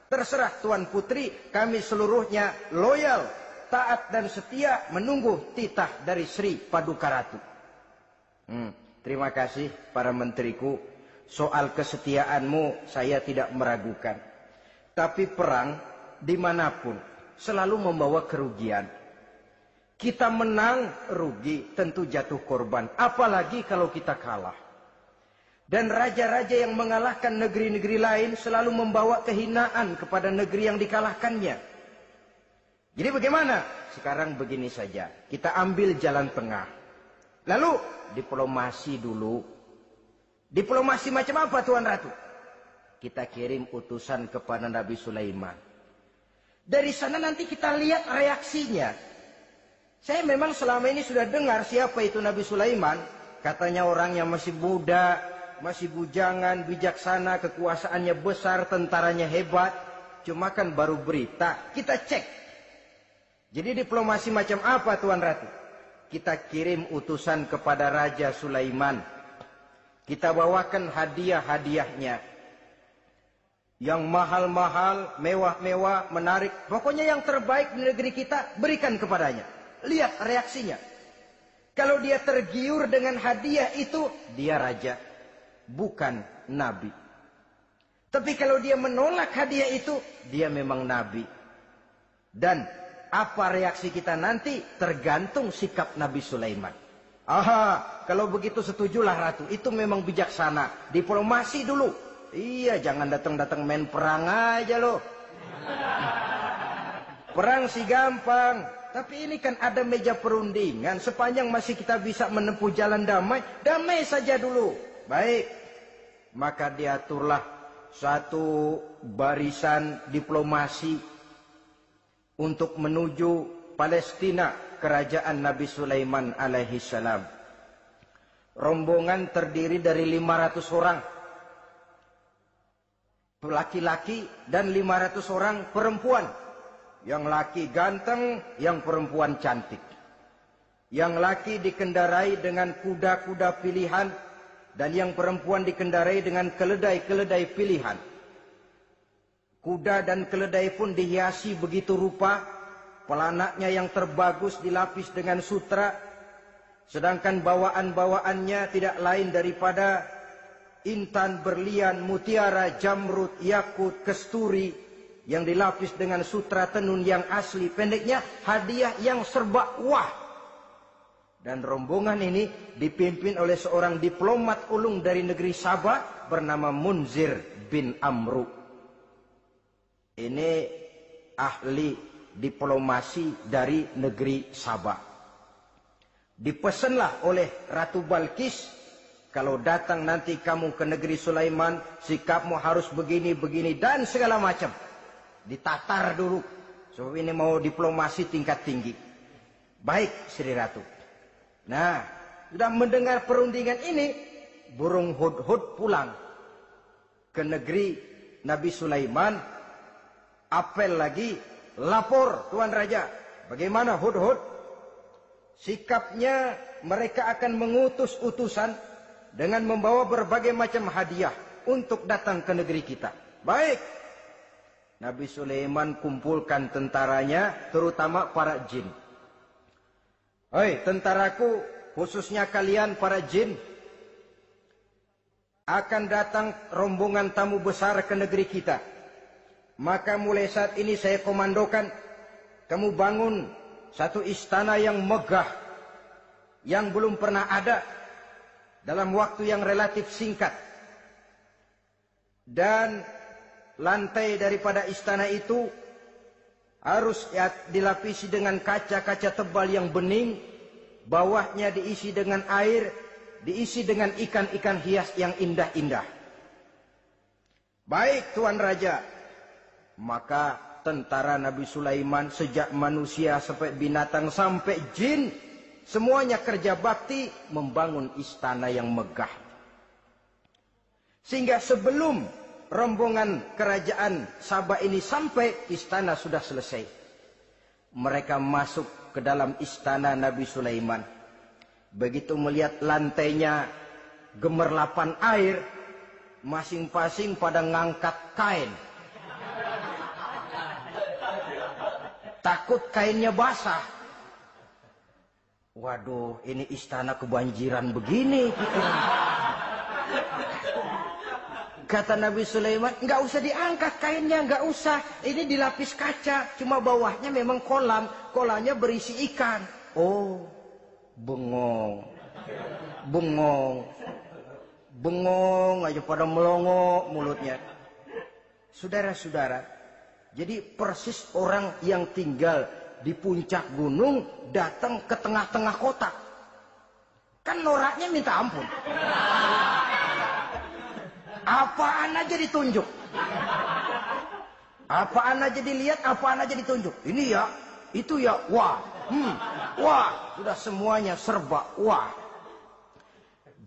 Terserah Tuan Putri, kami seluruhnya loyal, taat dan setia menunggu titah dari Sri Paduka Ratu. Terima kasih para menteriku. Soal kesetiaanmu saya tidak meragukan. Tapi perang dimanapun selalu membawa kerugian. Kita menang rugi, tentu jatuh korban. Apalagi kalau kita kalah. Dan raja-raja yang mengalahkan negeri-negeri lain selalu membawa kehinaan kepada negeri yang dikalahkannya. Jadi bagaimana? Sekarang begini saja. Kita ambil jalan tengah. Lalu diplomasi dulu. Diplomasi macam apa Tuan Ratu? Kita kirim utusan kepada Nabi Sulaiman. Dari sana nanti kita lihat reaksinya. Saya memang selama ini sudah dengar siapa itu Nabi Sulaiman. Katanya orang yang masih muda, masih bujangan, bijaksana, kekuasaannya besar, tentaranya hebat. Cuma kan baru berita, kita cek. Jadi diplomasi macam apa Tuan Ratu? Kita kirim utusan kepada Raja Sulaiman. Kita bawakan hadiah-hadiahnya. Yang mahal-mahal, mewah-mewah, menarik. Pokoknya yang terbaik di negeri kita, berikan kepadanya. Lihat reaksinya. Kalau dia tergiur dengan hadiah itu, dia raja. Bukan nabi. Tapi kalau dia menolak hadiah itu, dia memang nabi. Dan apa reaksi kita nanti tergantung sikap Nabi Sulaiman. Aha, kalau begitu setujulah Ratu. Itu memang bijaksana. Diplomasi dulu. Iya, jangan datang-datang main perang aja loh. Perang sih gampang. Tapi ini kan ada meja perundingan. Sepanjang masih kita bisa menempuh jalan damai, damai saja dulu. Baik. Maka diaturlah satu barisan diplomasi untuk menuju Palestina, kerajaan Nabi Sulaiman alaihi salam. Rombongan terdiri dari 500 orang laki-laki dan 500 orang perempuan. Yang laki ganteng, yang perempuan cantik. Yang laki dikendarai dengan kuda-kuda pilihan dan yang perempuan dikendarai dengan keledai-keledai pilihan. Kuda dan keledai pun dihiasi begitu rupa. Pelanaknya yang terbagus dilapis dengan sutra. Sedangkan bawaan-bawaannya tidak lain daripada intan, berlian, mutiara, jamrud, yakut, kesturi yang dilapis dengan sutra tenun yang asli. Pendeknya hadiah yang serba wah. Dan rombongan ini dipimpin oleh seorang diplomat ulung dari negeri Sabah bernama Munzir bin Amru. Ini ahli diplomasi dari negeri Sabah. Dipesanlah oleh Ratu Balkis, kalau datang nanti kamu ke negeri Sulaiman, sikapmu harus begini, begini, dan segala macam. Ditatar dulu. Sebab ini mau diplomasi tingkat tinggi. Baik, Sri Ratu. Nah, sudah mendengar perundingan ini, burung hud-hud pulang. ke negeri Nabi Sulaiman, apel lagi, lapor Tuan Raja, bagaimana Hudhud? Sikapnya mereka akan mengutus utusan dengan membawa berbagai macam hadiah untuk datang ke negeri kita. Baik. Nabi Sulaiman kumpulkan tentaranya, terutama para jin. Hei tentaraku, khususnya kalian para jin, akan datang rombongan tamu besar ke negeri kita. Maka mulai saat ini saya komandokan, kamu bangun satu istana yang megah, yang belum pernah ada, dalam waktu yang relatif singkat. Dan lantai daripada istana itu harus dilapisi dengan kaca-kaca tebal yang bening, bawahnya diisi dengan air, diisi dengan ikan-ikan hias yang indah-indah. Baik Tuan Raja. Maka tentara Nabi Sulaiman, sejak manusia sampai binatang sampai jin, semuanya kerja bakti membangun istana yang megah. Sehingga sebelum rombongan kerajaan Sabah ini sampai, istana sudah selesai. Mereka masuk ke dalam istana Nabi Sulaiman. Begitu melihat lantainya gemerlapan air, masing-masing pada ngangkat kain. Takut kainnya basah. Waduh, ini istana kebanjiran begini. Kata Nabi Sulaiman, nggak usah diangkat kainnya, nggak usah. Ini dilapis kaca, cuma bawahnya memang kolam. Kolamnya berisi ikan. Oh, bengong. Bengong. Bengong aja pada melongo mulutnya. Saudara-saudara, jadi persis orang yang tinggal di puncak gunung datang ke tengah-tengah kota. Kan noraknya minta ampun. Apaan aja ditunjuk. Apaan aja dilihat, apaan aja ditunjuk. Ini ya, itu ya, wah. Wah, sudah semuanya serba wah.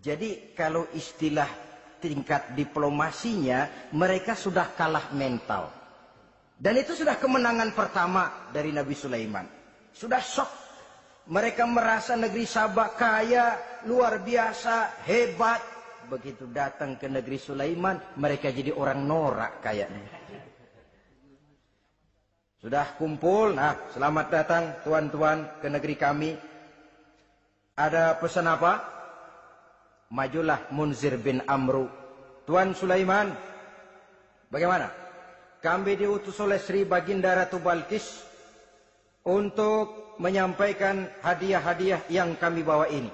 Jadi kalau istilah tingkat diplomasinya, mereka sudah kalah mental. Dan itu sudah kemenangan pertama dari Nabi Sulaiman. Sudah shock. Mereka merasa negeri Sabah kaya, luar biasa, hebat. Begitu datang ke negeri Sulaiman, mereka jadi orang norak kayaknya. Sudah kumpul, nah selamat datang tuan-tuan ke negeri kami. Ada pesan apa? Majulah Munzir bin Amru. Tuan Sulaiman, bagaimana? Kami diutus oleh Sri Baginda Ratu Balkis untuk menyampaikan hadiah-hadiah yang kami bawa ini.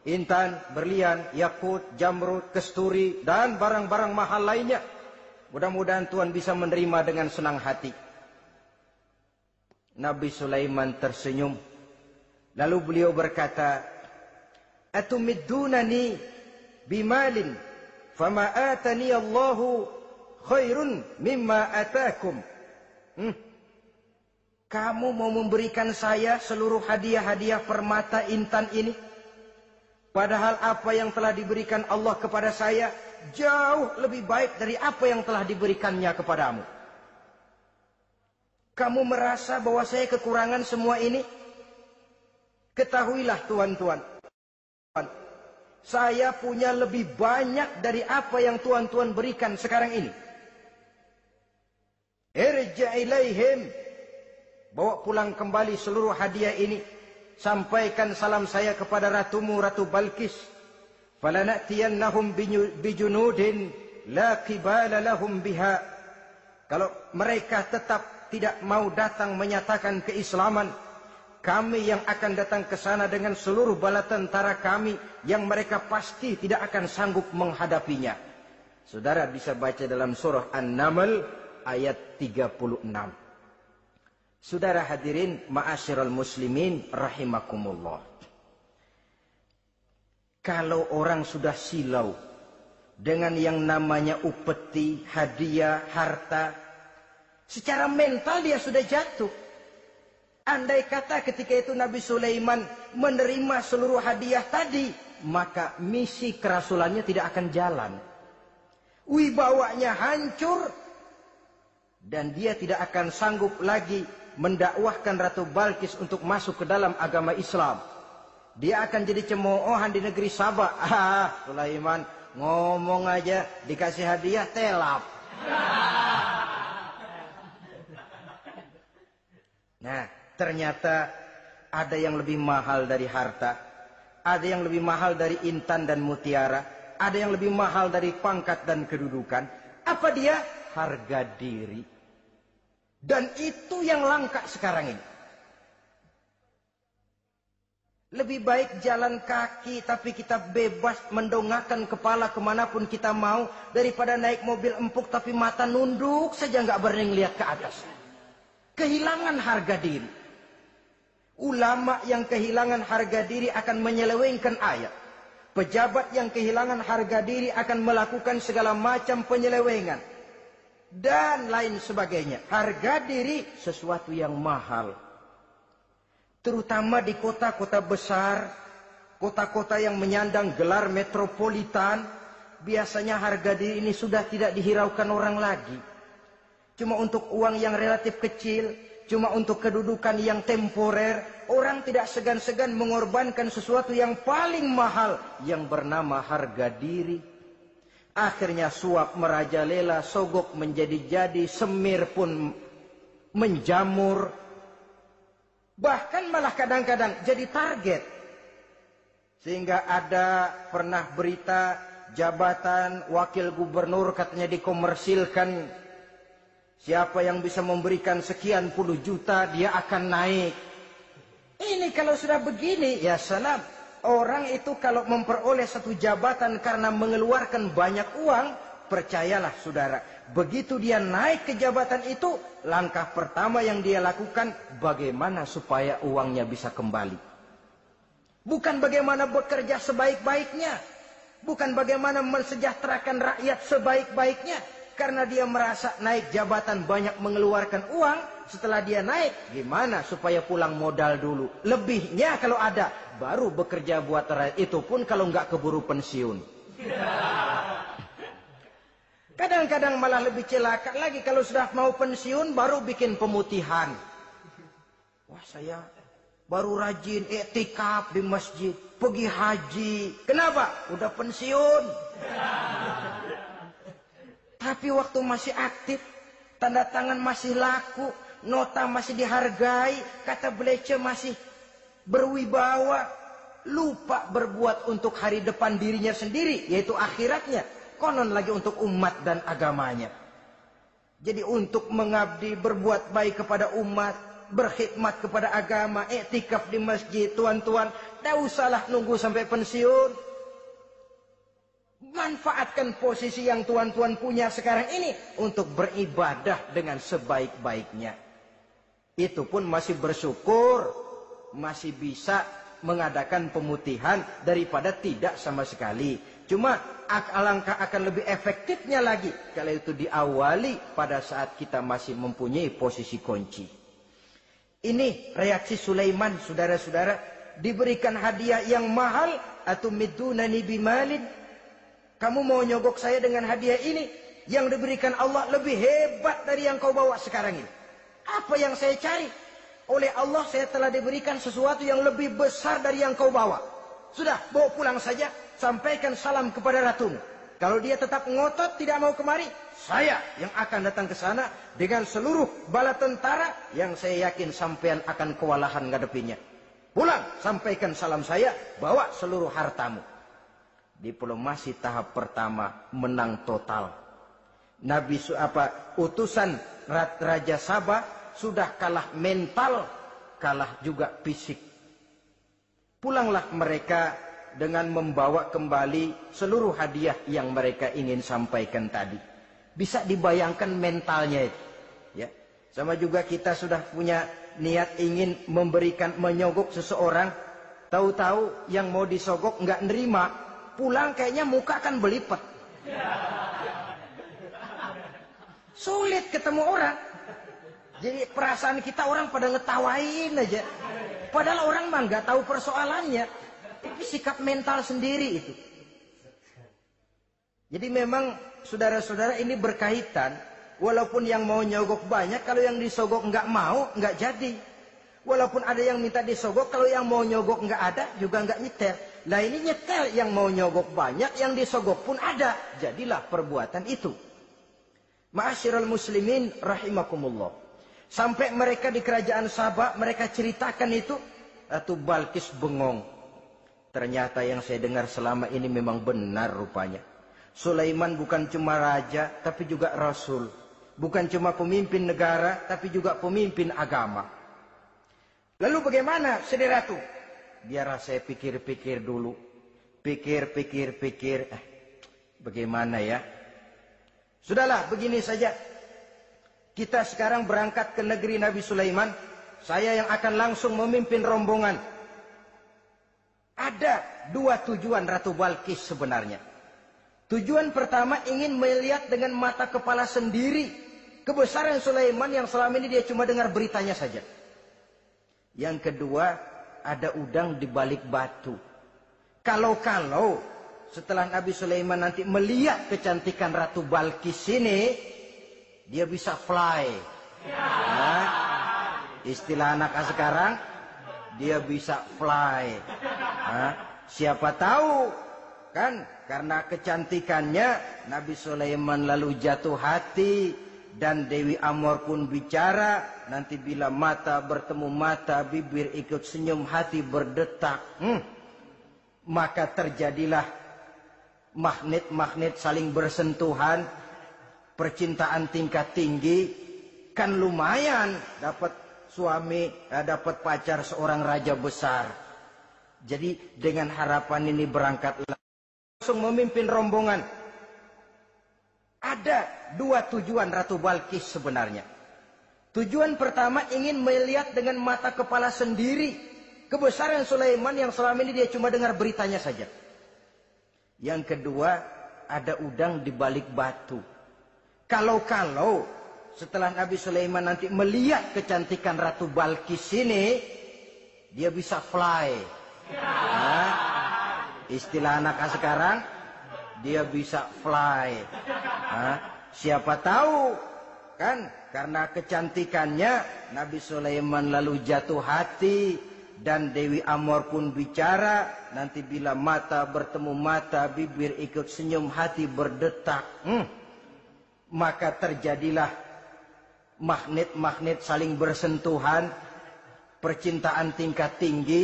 Intan, berlian, yakut, jamrud, kesturi, dan barang-barang mahal lainnya. Mudah-mudahan Tuhan bisa menerima dengan senang hati. Nabi Sulaiman tersenyum. Lalu beliau berkata, Atumiddunani bimalin, fama atani Allahu khairun mimma atakum. Kamu mau memberikan saya seluruh hadiah-hadiah permata intan ini? Padahal apa yang telah diberikan Allah kepada saya jauh lebih baik dari apa yang telah diberikannya kepadamu. Kamu merasa bahwa saya kekurangan semua ini? Ketahuilah tuan-tuan, saya punya lebih banyak dari apa yang tuan-tuan berikan sekarang ini. Irja' ilaihim, bawa pulang kembali seluruh hadiah ini. Sampaikan salam saya kepada ratumu, Ratu Balkis. Falanatiyannahum bijunudin la qibala lahum biha. Kalau mereka tetap tidak mau datang menyatakan keislaman, kami yang akan datang ke sana dengan seluruh bala tentara kami yang mereka pasti tidak akan sanggup menghadapinya. Saudara bisa baca dalam surah An-Naml ayat 36. Saudara hadirin ma'asyiral muslimin rahimakumullah. Kalau orang sudah silau dengan yang namanya upeti, hadiah, harta, secara mental dia sudah jatuh. Andai kata ketika itu Nabi Sulaiman menerima seluruh hadiah tadi, maka misi kerasulannya tidak akan jalan. wibawanya hancur, dan dia tidak akan sanggup lagi mendakwahkan Ratu Balkis untuk masuk ke dalam agama Islam. Dia akan jadi cemoohan di negeri Sabah. Sulaiman ngomong aja dikasih hadiah telap. Nah, ternyata ada yang lebih mahal dari harta, ada yang lebih mahal dari intan dan mutiara, ada yang lebih mahal dari pangkat dan kedudukan. Apa dia? Harga diri. Dan itu yang langka sekarang ini. Lebih baik jalan kaki tapi kita bebas mendongakkan kepala kemanapun kita mau, daripada naik mobil empuk tapi mata nunduk saja nggak berani lihat ke atas. Kehilangan harga diri. Ulama yang kehilangan harga diri akan menyelewengkan ayat. Pejabat yang kehilangan harga diri akan melakukan segala macam penyelewengan. Dan lain sebagainya. Harga diri sesuatu yang mahal. Terutama di kota-kota besar, kota-kota yang menyandang gelar metropolitan, biasanya harga diri ini sudah tidak dihiraukan orang lagi. Cuma untuk uang yang relatif kecil, cuma untuk kedudukan yang temporer, orang tidak segan-segan mengorbankan sesuatu yang paling mahal yang bernama harga diri. Akhirnya suap merajalela, sogok menjadi-jadi, semir pun menjamur. Bahkan malah kadang-kadang jadi target. Sehingga ada pernah berita jabatan wakil gubernur katanya dikomersilkan. Siapa yang bisa memberikan sekian puluh juta dia akan naik. Ini kalau sudah begini, ya salam. Orang itu kalau memperoleh satu jabatan karena mengeluarkan banyak uang, percayalah saudara, begitu dia naik ke jabatan itu, langkah pertama yang dia lakukan, bagaimana supaya uangnya bisa kembali. Bukan bagaimana bekerja sebaik-baiknya, bukan bagaimana mensejahterakan rakyat sebaik-baiknya, karena dia merasa naik jabatan banyak mengeluarkan uang. Setelah dia naik, gimana supaya pulang modal dulu, lebihnya kalau ada, baru bekerja buat rakyat. Itu pun kalau nggak keburu pensiun. Kadang-kadang malah lebih celaka lagi, kalau sudah mau pensiun baru bikin pemutihan. Wah, saya baru rajin iktikaf di masjid, pergi haji. Kenapa? Udah pensiun. Tapi waktu masih aktif, tanda tangan masih laku, nota masih dihargai, kata Blece masih berwibawa, lupa berbuat untuk hari depan dirinya sendiri, yaitu akhiratnya, konon lagi untuk umat dan agamanya. Jadi untuk mengabdi, berbuat baik kepada umat, berkhidmat kepada agama, iktikaf di masjid, tuan-tuan, tak usahlah nunggu sampai pensiun. Manfaatkan posisi yang tuan-tuan punya sekarang ini untuk beribadah dengan sebaik-baiknya. Itu pun masih bersyukur, masih bisa mengadakan pemutihan daripada tidak sama sekali. Cuma alangkah akan lebih efektifnya lagi kalau itu diawali pada saat kita masih mempunyai posisi kunci. Ini reaksi Sulaiman, saudara-saudara, diberikan hadiah yang mahal, atau midunani bimalin. Kamu mau nyogok saya dengan hadiah ini? Yang diberikan Allah lebih hebat dari yang kau bawa sekarang ini. Apa yang saya cari? Oleh Allah saya telah diberikan sesuatu yang lebih besar dari yang kau bawa. Sudah, bawa pulang saja. Sampaikan salam kepada ratumu. Kalau dia tetap ngotot tidak mau kemari, saya yang akan datang ke sana dengan seluruh bala tentara yang saya yakin sampean akan kewalahan ngadepinnya. Pulang, sampaikan salam saya, bawa seluruh hartamu. Diplomasi tahap pertama menang total. Utusan Raja Sabah sudah kalah mental, kalah juga fisik. Pulanglah mereka dengan membawa kembali seluruh hadiah yang mereka ingin sampaikan tadi. Bisa dibayangkan mentalnya itu, ya. Sama juga kita sudah punya niat ingin memberikan, menyogok seseorang, tahu-tahu yang mau disogok nggak nerima, pulang kayaknya muka kan belipet. Sulit ketemu orang. Jadi perasaan kita orang pada ngetawain aja. Padahal orang mah nggak tahu persoalannya. Tapi sikap mental sendiri itu. Jadi memang saudara-saudara, ini berkaitan. Walaupun yang mau nyogok banyak, kalau yang disogok nggak mau, nggak jadi. Walaupun ada yang minta disogok, kalau yang mau nyogok nggak ada, juga nggak nyetel. Nah ini nyetel, yang mau nyogok banyak, yang disogok pun ada. Jadilah perbuatan itu. Ma'asyiral muslimin rahimakumullah. Sampai mereka di kerajaan Sabah, mereka ceritakan itu, Ratu Balkis bengong. Ternyata yang saya dengar selama ini memang benar rupanya. Sulaiman bukan cuma raja, tapi juga rasul. Bukan cuma pemimpin negara, tapi juga pemimpin agama. Lalu bagaimana, Saudara Ratu? Biar saya pikir-pikir dulu. Pikir. Bagaimana ya? Sudahlah, begini saja. Kita sekarang berangkat ke negeri Nabi Sulaiman. Saya yang akan langsung memimpin rombongan. Ada dua tujuan Ratu Balkis sebenarnya. Tujuan pertama ingin melihat dengan mata kepala sendiri kebesaran Sulaiman yang selama ini dia cuma dengar beritanya saja. Yang kedua, ada udang di balik batu. Kalau setelah Nabi Sulaiman nanti melihat kecantikan Ratu Balkis ini, dia bisa fly. Nah, istilah anak sekarang, dia bisa fly. Nah, siapa tahu kan karena kecantikannya Nabi Sulaiman lalu jatuh hati. Dan Dewi Amor pun bicara, nanti bila mata bertemu mata, bibir ikut senyum, hati berdetak. Maka terjadilah magnet-magnet saling bersentuhan, percintaan tingkat tinggi. Kan lumayan dapat suami, dapat pacar seorang raja besar. Jadi dengan harapan ini berangkatlah langsung memimpin rombongan. Ada dua tujuan Ratu Balkis sebenarnya. Tujuan pertama ingin melihat dengan mata kepala sendiri kebesaran Sulaiman yang selama ini dia cuma dengar beritanya saja. Yang kedua, ada udang di balik batu. Kalau setelah Nabi Sulaiman nanti melihat kecantikan Ratu Balkis ini, dia bisa fly. Nah, istilah anak sekarang, dia bisa fly. Nah, siapa tahu kan karena kecantikannya Nabi Sulaiman lalu jatuh hati dan Dewi Amor pun bicara, nanti bila mata bertemu mata, bibir ikut senyum, hati berdetak. Maka terjadilah magnet-magnet saling bersentuhan, percintaan tingkat tinggi.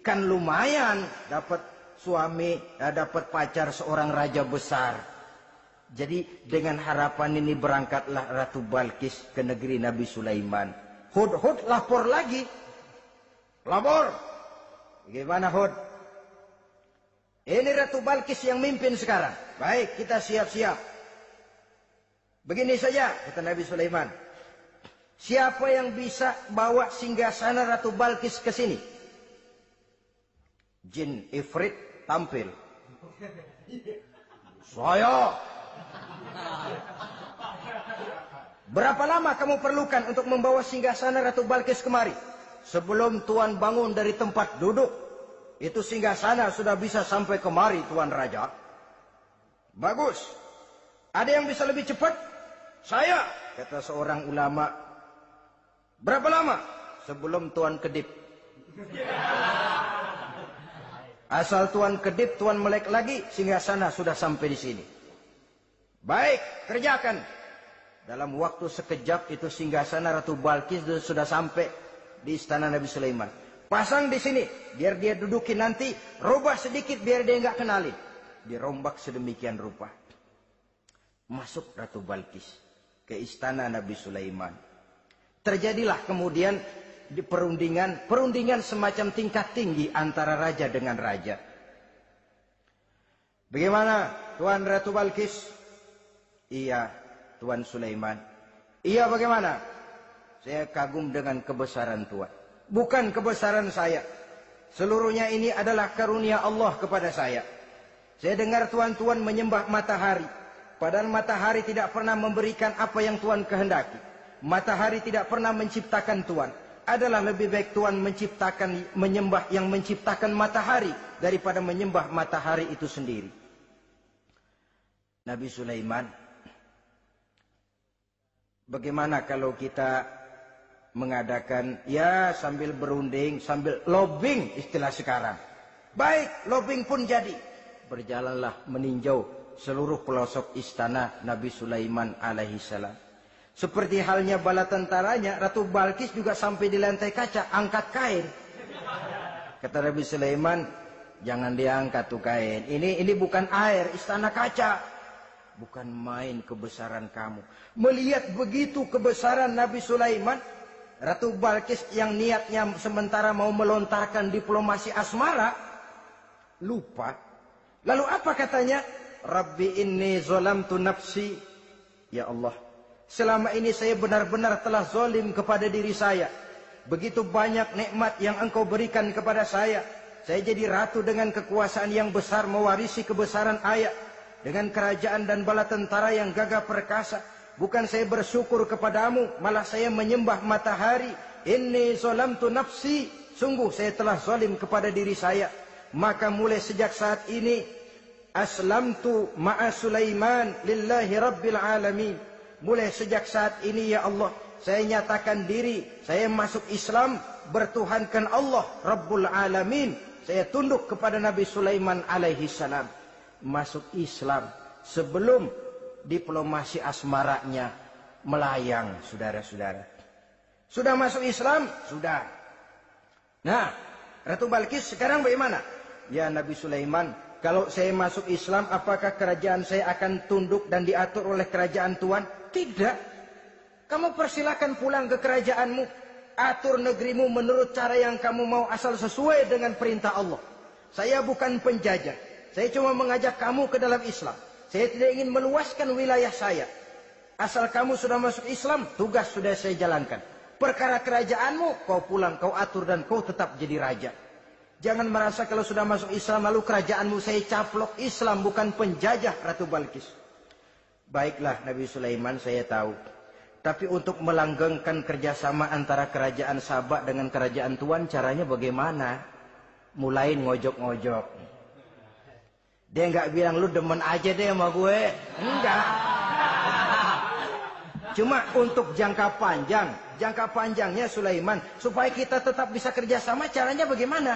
Kan lumayan dapat suami, dapat pacar seorang raja besar. Jadi dengan harapan ini berangkatlah Ratu Balkis ke negeri Nabi Sulaiman. Hud lapor lagi. Lapor. Gimana Hud? Ini Ratu Balkis yang mimpin sekarang. Baik, kita siap-siap. Begini saja, kata Nabi Sulaiman. Siapa yang bisa bawa singgasana Ratu Balkis ke sini? Jin Ifrit tampil. Saya. Berapa lama kamu perlukan untuk membawa singgasana Ratu Balkis kemari? Sebelum Tuan bangun dari tempat duduk, itu singgasana sudah bisa sampai kemari, Tuan Raja. Bagus. Ada yang bisa lebih cepat? Saya, kata seorang ulama. Berapa lama? Sebelum Tuan kedip. Asal Tuan kedip, Tuan melek lagi, singgasana sudah sampai di sini. Baik, kerjakan. Dalam waktu sekejap itu singgasana Ratu Balkis sudah sampai di istana Nabi Sulaiman. Pasang di sini, biar dia dudukin nanti, rubah sedikit biar dia nggak kenalin. Dirombak sedemikian rupa. Masuk Ratu Balkis ke istana Nabi Sulaiman. Terjadilah kemudian di perundingan semacam tingkat tinggi antara raja dengan raja. Bagaimana Tuan Ratu Balkis? Iya, Tuan Sulaiman. Iya, bagaimana? Saya kagum dengan kebesaran Tuan. Bukan kebesaran saya. Seluruhnya ini adalah karunia Allah kepada saya. Saya dengar Tuan-Tuan menyembah matahari. Padahal matahari tidak pernah memberikan apa yang Tuan kehendaki. Matahari tidak pernah menciptakan Tuan. Adalah lebih baik Tuan menyembah yang menciptakan matahari daripada menyembah matahari itu sendiri. Nabi Sulaiman. Bagaimana kalau kita mengadakan ya sambil berunding, sambil lobbying istilah sekarang. Baik, lobbying pun jadi. Berjalanlah meninjau seluruh pelosok istana Nabi Sulaiman alaihissalam. Seperti halnya bala tentaranya, Ratu Balkis juga sampai di lantai kaca, angkat kain. Kata Nabi Sulaiman, jangan diangkat tuh kain. Ini bukan air, istana kaca. Bukan main kebesaran kamu. Melihat begitu kebesaran Nabi Sulaiman, Ratu Balkis yang niatnya sementara mau melontarkan diplomasi asmara, lupa. Lalu apa katanya? Rabbi inni zolamtu nafsi. Ya Allah, selama ini saya benar-benar telah zalim kepada diri saya. Begitu banyak nikmat yang engkau berikan kepada saya. Saya jadi ratu dengan kekuasaan yang besar, mewarisi kebesaran ayah. Dengan kerajaan dan bala tentara yang gagah perkasa. Bukan saya bersyukur kepadamu, malah saya menyembah matahari. Inni zolamtu nafsi. Sungguh saya telah zalim kepada diri saya. Maka mulai sejak saat ini, aslamtu ma'a Sulaiman lillahi rabbil alamin. Mulai sejak saat ini ya Allah, saya nyatakan diri, saya masuk Islam, bertuhankan Allah Rabbul Alamin. Saya tunduk kepada Nabi Sulaiman alaihi salam. Masuk Islam sebelum diplomasi asmaranya melayang, saudara-saudara. Sudah masuk Islam? Sudah. Nah, Ratu Balkis sekarang bagaimana? Ya Nabi Sulaiman, kalau saya masuk Islam, apakah kerajaan saya akan tunduk dan diatur oleh kerajaan Tuhan? Tidak. Kamu persilakan pulang ke kerajaanmu. Atur negerimu menurut cara yang kamu mau, asal sesuai dengan perintah Allah. Saya bukan penjajah. Saya cuma mengajak kamu ke dalam Islam. Saya tidak ingin meluaskan wilayah saya. Asal kamu sudah masuk Islam, tugas sudah saya jalankan. Perkara kerajaanmu, kau pulang, kau atur dan kau tetap jadi raja. Jangan merasa kalau sudah masuk Islam lalu kerajaanmu saya caplok. Islam bukan penjajah, Ratu Balkis. Baiklah Nabi Sulaiman, saya tahu. Tapi untuk melanggengkan kerjasama antara kerajaan Sabak dengan kerajaan Tuhan, caranya bagaimana? Mulain ngojok-ngojok. Dia nggak bilang lu demen aja deh sama gue. Enggak. Cuma untuk jangka panjang. Jangka panjangnya Sulaiman. Supaya kita tetap bisa kerjasama, caranya bagaimana?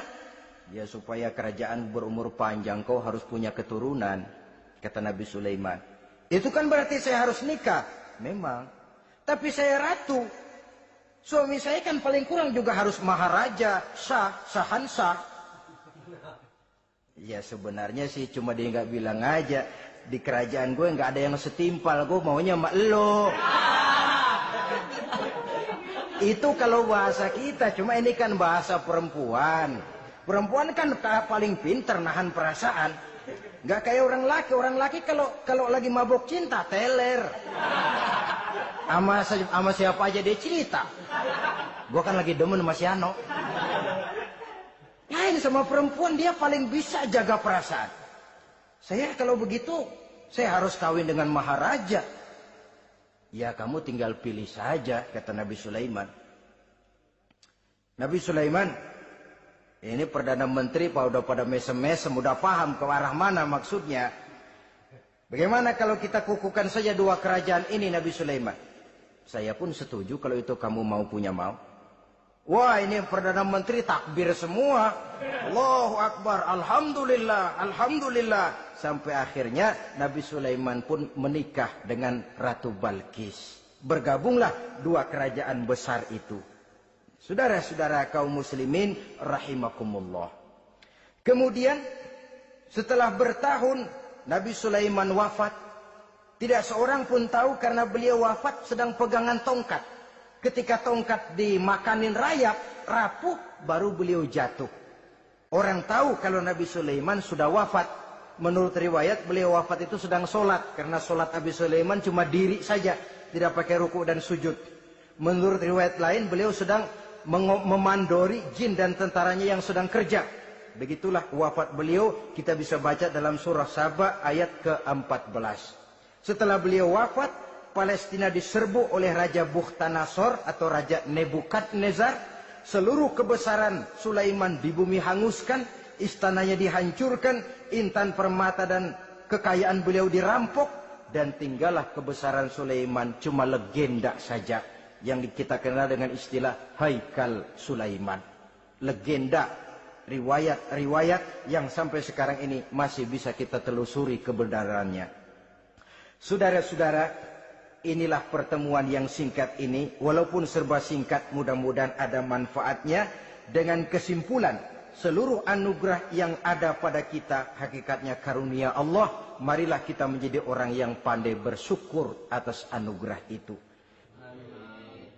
Ya supaya kerajaan berumur panjang, kau harus punya keturunan. Kata Nabi Sulaiman. Itu kan berarti saya harus nikah. Memang. Tapi saya ratu. Suami saya kan paling kurang juga harus maharaja, sahansah. Ya sebenarnya sih cuma dia nggak bilang aja. Di kerajaan gue nggak ada yang setimpal. Gue maunya sama elo. Itu kalau bahasa kita. Cuma ini kan bahasa perempuan. Perempuan kan paling pinter nahan perasaan. Nggak kayak orang laki. Orang laki kalau lagi mabuk cinta teler. Sama siapa aja dia cerita. Gue kan lagi demen sama si Ano. Lain sama perempuan, dia paling bisa jaga perasaan. Saya kalau begitu, saya harus kawin dengan maharaja. Ya kamu tinggal pilih saja, kata Nabi Sulaiman. Nabi Sulaiman, ini Perdana Menteri udah pada mesem-mesem, udah paham ke arah mana maksudnya. Bagaimana kalau kita kukuhkan saja dua kerajaan ini, Nabi Sulaiman? Saya pun setuju kalau itu kamu punya mau. Wah ini Perdana Menteri takbir semua. Allahu Akbar, Alhamdulillah, Alhamdulillah. Sampai akhirnya Nabi Sulaiman pun menikah dengan Ratu Balkis. Bergabunglah dua kerajaan besar itu. Saudara-saudara kaum muslimin rahimakumullah. Kemudian setelah bertahun Nabi Sulaiman wafat. Tidak seorang pun tahu karena beliau wafat sedang pegangan tongkat. Ketika tongkat dimakanin rayap, rapuh, baru beliau jatuh. Orang tahu kalau Nabi Sulaiman sudah wafat. Menurut riwayat, beliau wafat itu sedang sholat. Karena sholat Nabi Sulaiman cuma diri saja. Tidak pakai ruku dan sujud. Menurut riwayat lain, beliau sedang memandori jin dan tentaranya yang sedang kerja. Begitulah wafat beliau. Kita bisa baca dalam surah Saba ayat ke-14. Setelah beliau wafat, Palestina diserbu oleh Raja Bukhtanasor atau Raja Nebukadnezar. Seluruh kebesaran Sulaiman di bumi hanguskan. Istananya dihancurkan. Intan permata dan kekayaan beliau dirampok, dan tinggallah kebesaran Sulaiman cuma legenda saja yang kita kenal dengan istilah Haikal Sulaiman. Legenda, riwayat-riwayat yang sampai sekarang ini masih bisa kita telusuri kebenarannya. Saudara-saudara, inilah pertemuan yang singkat ini, walaupun serba singkat, mudah-mudahan ada manfaatnya. Dengan kesimpulan, seluruh anugerah yang ada pada kita hakikatnya karunia Allah. Marilah kita menjadi orang yang pandai bersyukur atas anugerah itu.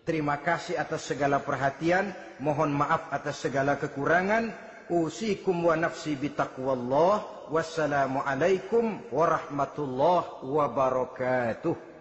Terima kasih atas segala perhatian. Mohon maaf atas segala kekurangan. Usikum wa nafsi bitaqwallah. Wassalamualaikum warahmatullahi wabarakatuh.